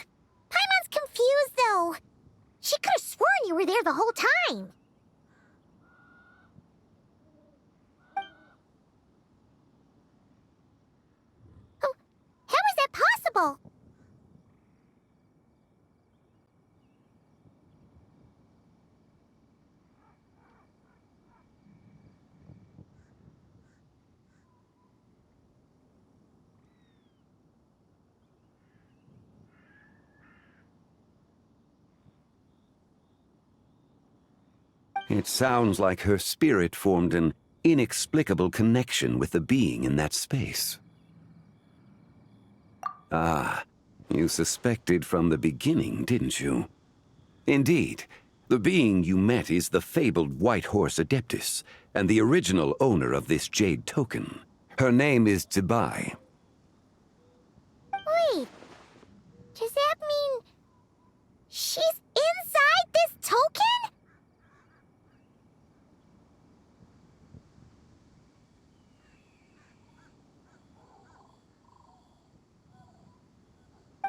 Paimon's confused, though. She could have sworn you were there the whole time. Oh, how is that possible? It sounds like her spirit formed an inexplicable connection with the being in that space. Ah, you suspected from the beginning, didn't you? Indeed, the being you met is the fabled White Horse Adeptus, and the original owner of this jade token. Her name is Zibai. Wait, does that mean she's inside this token?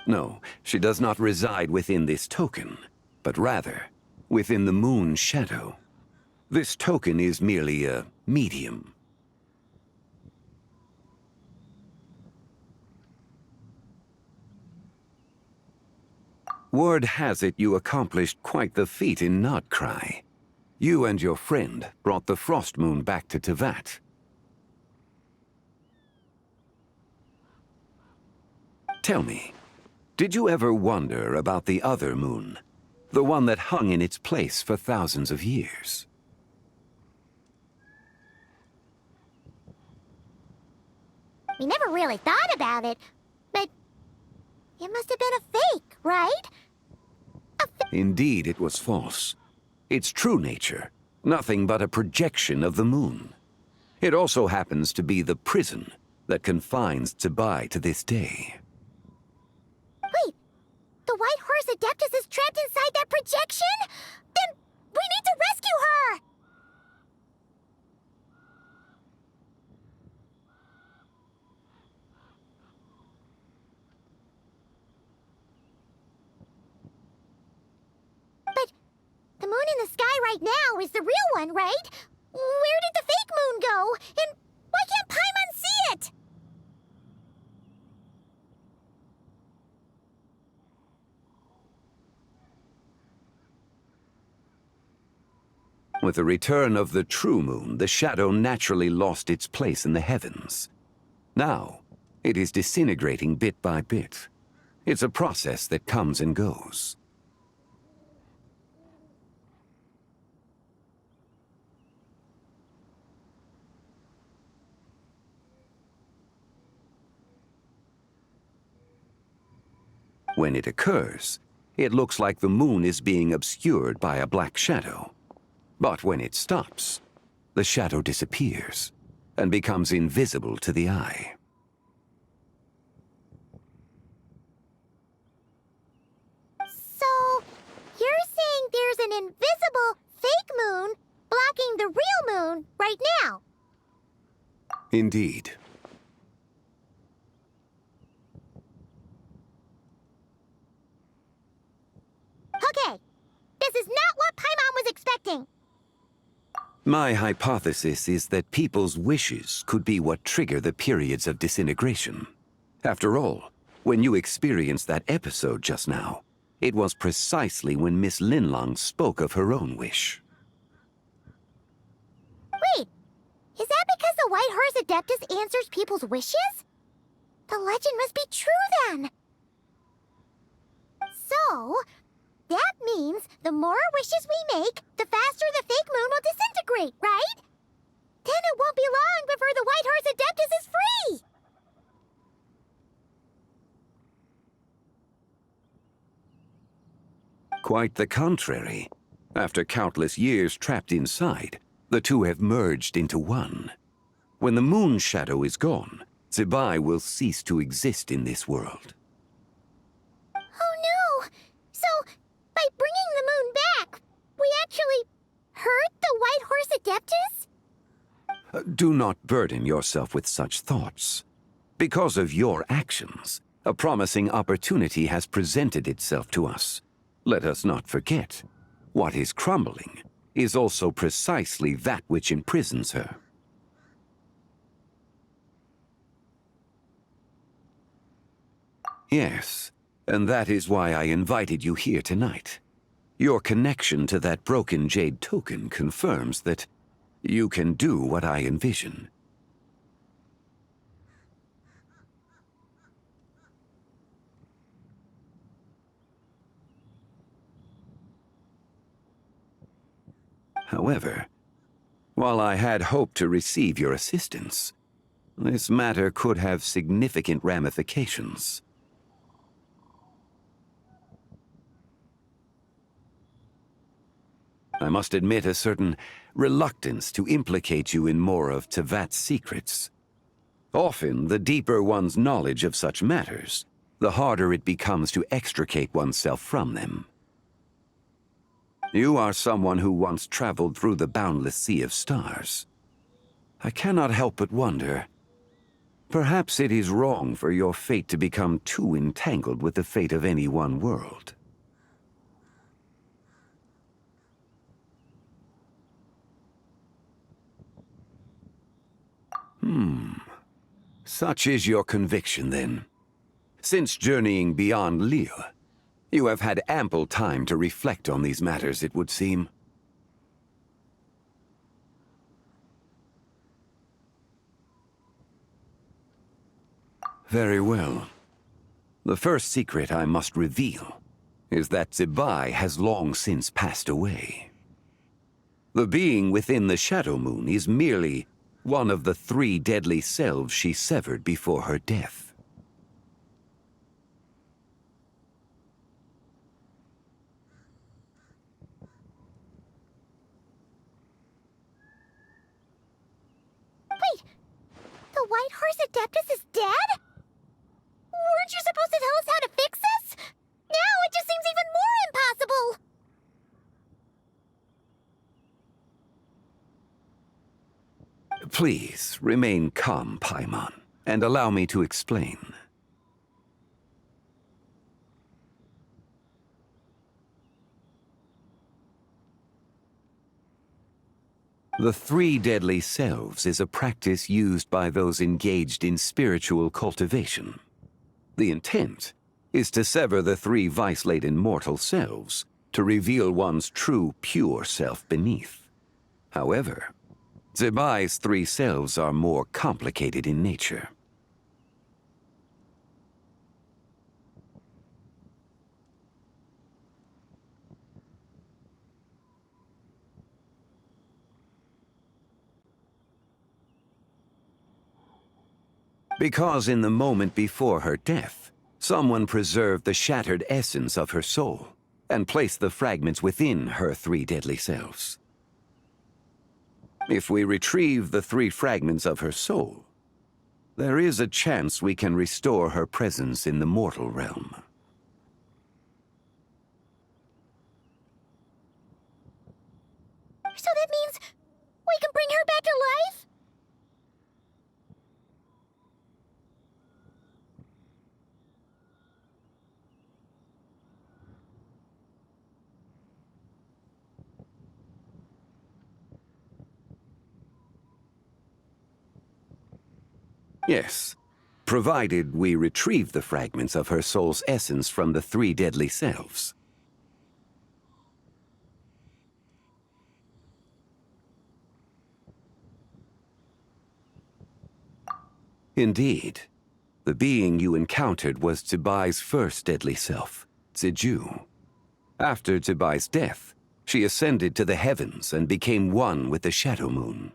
No, she does not reside within this token, but rather within the moon's shadow. This token is merely a medium. Word has it you accomplished quite the feat in Nodcry. You and your friend brought the Frost Moon back to Tevat. Tell me, did you ever wonder about the other moon? The one that hung in its place for thousands of years? We never really thought about it, but it must have been a fake, right? Indeed, it was false. Its true nature, nothing but a projection of the moon. It also happens to be the prison that confines Zibai to this day. Wait, the White Horse Adeptus is trapped inside that projection? Then we need to rescue her! But the moon in the sky right now is the real one, right? Where did the fake moon go? And why can't Paimon see it? With the return of the true moon, the shadow naturally lost its place in the heavens. Now, it is disintegrating bit by bit. It's a process that comes and goes. When it occurs, it looks like the moon is being obscured by a black shadow. But when it stops, the shadow disappears and becomes invisible to the eye. So, you're saying there's an invisible fake moon blocking the real moon right now? Indeed. Okay, this is not what Paimon was expecting. My hypothesis is that people's wishes could be what trigger the periods of disintegration. After all, when you experienced that episode just now, it was precisely when Miss Linlong spoke of her own wish. Wait, is that because the White Horse Adeptus answers people's wishes? The legend must be true then. So, that means the more wishes we make, the faster the fake moon will disintegrate, right? Then it won't be long before the White Horse Adeptus is free! Quite the contrary. After countless years trapped inside, the two have merged into one. When the moon's shadow is gone, Zibai will cease to exist in this world. Oh no! So, by bringing the moon back, we actually hurt the White Horse Adeptus? Do not burden yourself with such thoughts. Because of your actions, a promising opportunity has presented itself to us. Let us not forget, what is crumbling is also precisely that which imprisons her. Yes, and that is why I invited you here tonight. Your connection to that broken jade token confirms that you can do what I envision. However, while I had hoped to receive your assistance, this matter could have significant ramifications. I must admit a certain reluctance to implicate you in more of Tevat's secrets. Often, the deeper one's knowledge of such matters, the harder it becomes to extricate oneself from them. You are someone who once traveled through the boundless sea of stars. I cannot help but wonder, perhaps it is wrong for your fate to become too entangled with the fate of any one world. Such is your conviction, then. Since journeying beyond Li Yué, you have had ample time to reflect on these matters, it would seem. Very well. The first secret I must reveal is that Zibai has long since passed away. The being within the Shadow Moon is merely one of the 3 deadly selves she severed before her death. Wait! The White Horse Adeptus is dead? Weren't you supposed to tell us how to fix this? Now it just seems even more impossible! Please, remain calm, Paimon, and allow me to explain. The 3 deadly selves is a practice used by those engaged in spiritual cultivation. The intent is to sever the 3 vice-laden mortal selves to reveal one's true, pure self beneath. However, Zibai's 3 selves are more complicated in nature. Because in the moment before her death, someone preserved the shattered essence of her soul and placed the fragments within her 3 deadly selves. If we retrieve the 3 fragments of her soul, there is a chance we can restore her presence in the mortal realm. So that means we can bring her back to life? Yes, provided we retrieve the fragments of her soul's essence from the 3 deadly selves. Indeed, the being you encountered was Zibai's first deadly self, Ziju. After Zibai's death, she ascended to the heavens and became one with the Shadow Moon.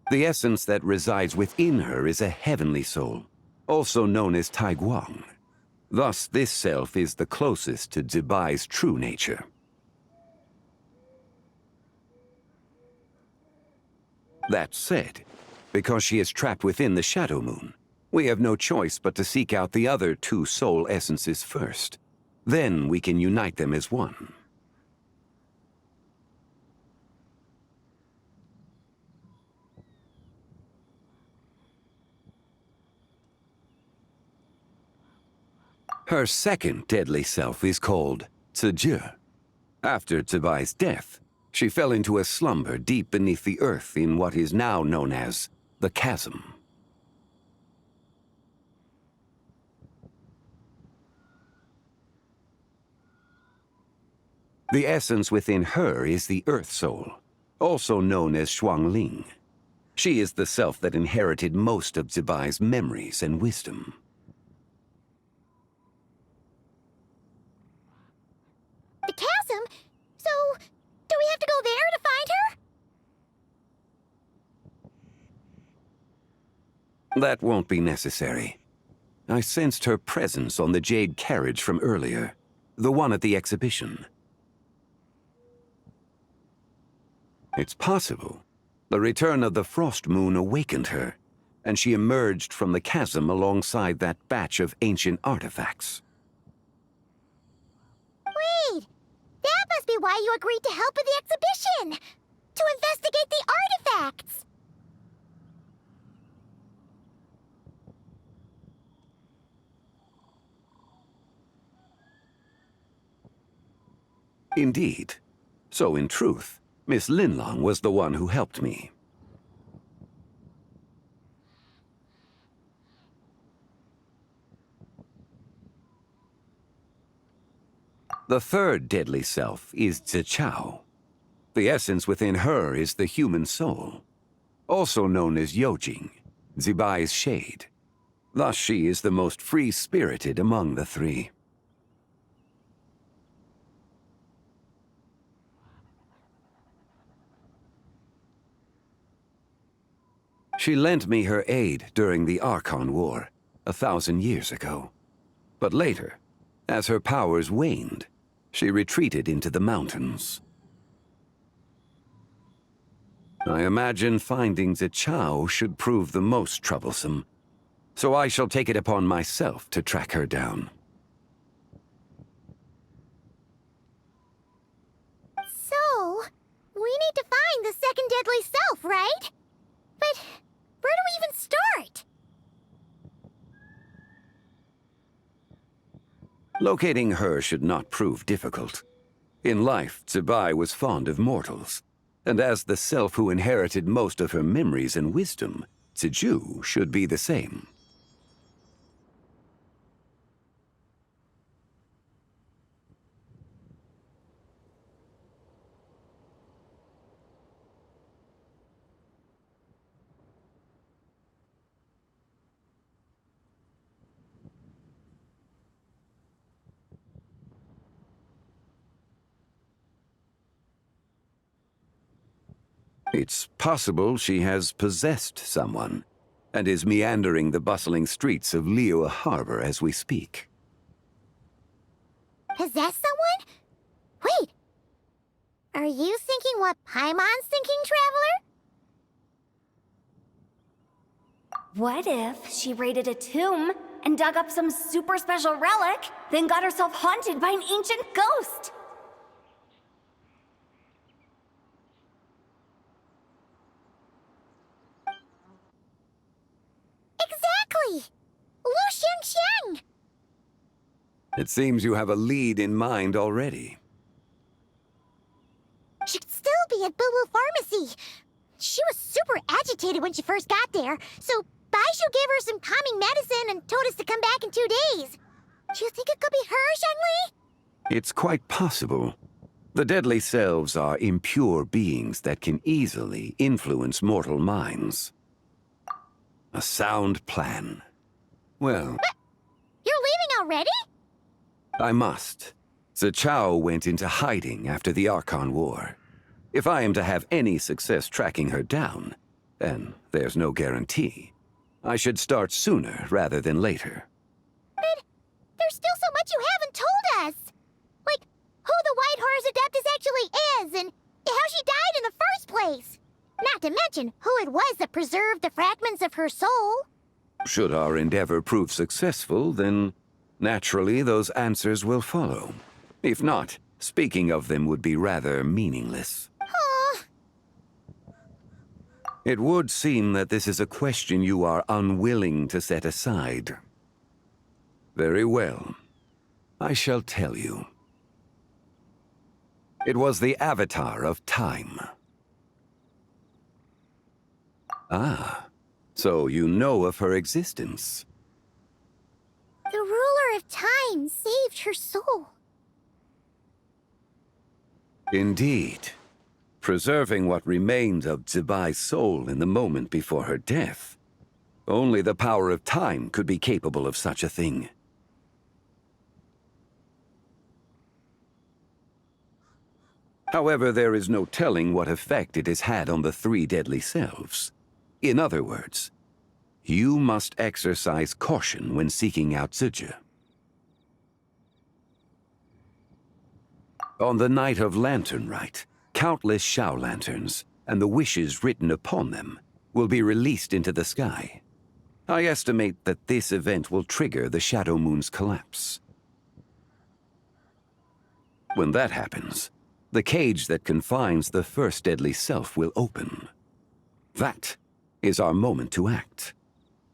The essence that resides within her is a heavenly soul, also known as Taiguang. Thus, this self is the closest to Zibai's true nature. That said, because she is trapped within the Shadow Moon, we have no choice but to seek out the other 2 soul essences first. Then we can unite them as one. Her second deadly self is called Ziju. After Zibai's death, she fell into a slumber deep beneath the earth in what is now known as the Chasm. The essence within her is the Earth Soul, also known as Xuangling. She is the self that inherited most of Zibai's memories and wisdom. The chasm? So, do we have to go there to That won't be necessary. I sensed her presence on the jade carriage from earlier, the one at the exhibition. It's possible. The return of the frost moon awakened her, and she emerged from the chasm alongside that batch of ancient artifacts. Wait! That must be why you agreed to help with the exhibition! To investigate the artifacts! Indeed. So in truth, Miss Linlong was the one who helped me. The third deadly self is Zichao. The essence within her is the human soul, also known as Yojing, Zibai's shade. Thus she is the most free-spirited among the three. She lent me her aid during the Archon War, 1,000 years ago. But later, as her powers waned, she retreated into the mountains. I imagine finding Zichao should prove the most troublesome, so I shall take it upon myself to track her down. So, we need to find the second deadly self, right? But where do we even start? Locating her should not prove difficult. In life, Zibai was fond of mortals, and as the self who inherited most of her memories and wisdom, Ziju should be the same. It's possible she has possessed someone, and is meandering the bustling streets of Li Yué Harbor as we speak. Possess someone? Wait! Are you thinking what Paimon's thinking, Traveler? What if she raided a tomb and dug up some super special relic, then got herself haunted by an ancient ghost? Exactly! Lu Xiangxiang! It seems you have a lead in mind already. She'd still be at Boo Boo Pharmacy. She was super agitated when she first got there, so Baishu gave her some calming medicine and told us to come back in 2 days. Do you think it could be her, Shangli? It's quite possible. The deadly selves are impure beings that can easily influence mortal minds. A sound plan. Well... But you're leaving already? I must. Zichao went into hiding after the Archon War. If I am to have any success tracking her down, and there's no guarantee, I should start sooner rather than later. But there's still so much you haven't told us! Like, who the White Horse Adeptus actually is, and how she died in the first place! Not to mention who it was that preserved the fragments of her soul. Should our endeavor prove successful, then naturally those answers will follow. If not, speaking of them would be rather meaningless. Huh. It would seem that this is a question you are unwilling to set aside. Very well. I shall tell you. It was the Avatar of Time. Ah, so you know of her existence. The ruler of time saved her soul. Indeed. Preserving what remained of Zibai's soul in the moment before her death. Only the power of time could be capable of such a thing. However, there is no telling what effect it has had on the three deadly selves. In other words, You must exercise caution when seeking out Zizhi. On the night of Lantern Rite, countless Xiao lanterns, and the wishes written upon them, will be released into the sky. I estimate that this event will trigger the Shadow Moon's collapse. When that happens, the cage that confines the first deadly self will open. That is our moment to act,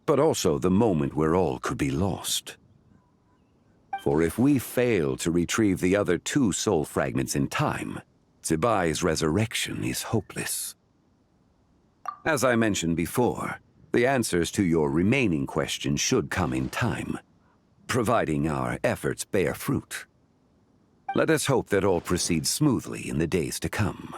but also the moment where all could be lost. For if we fail to retrieve the other 2 soul fragments in time, Zibai's resurrection is hopeless. As I mentioned before, the answers to your remaining questions should come in time, providing our efforts bear fruit. Let us hope that all proceeds smoothly in the days to come.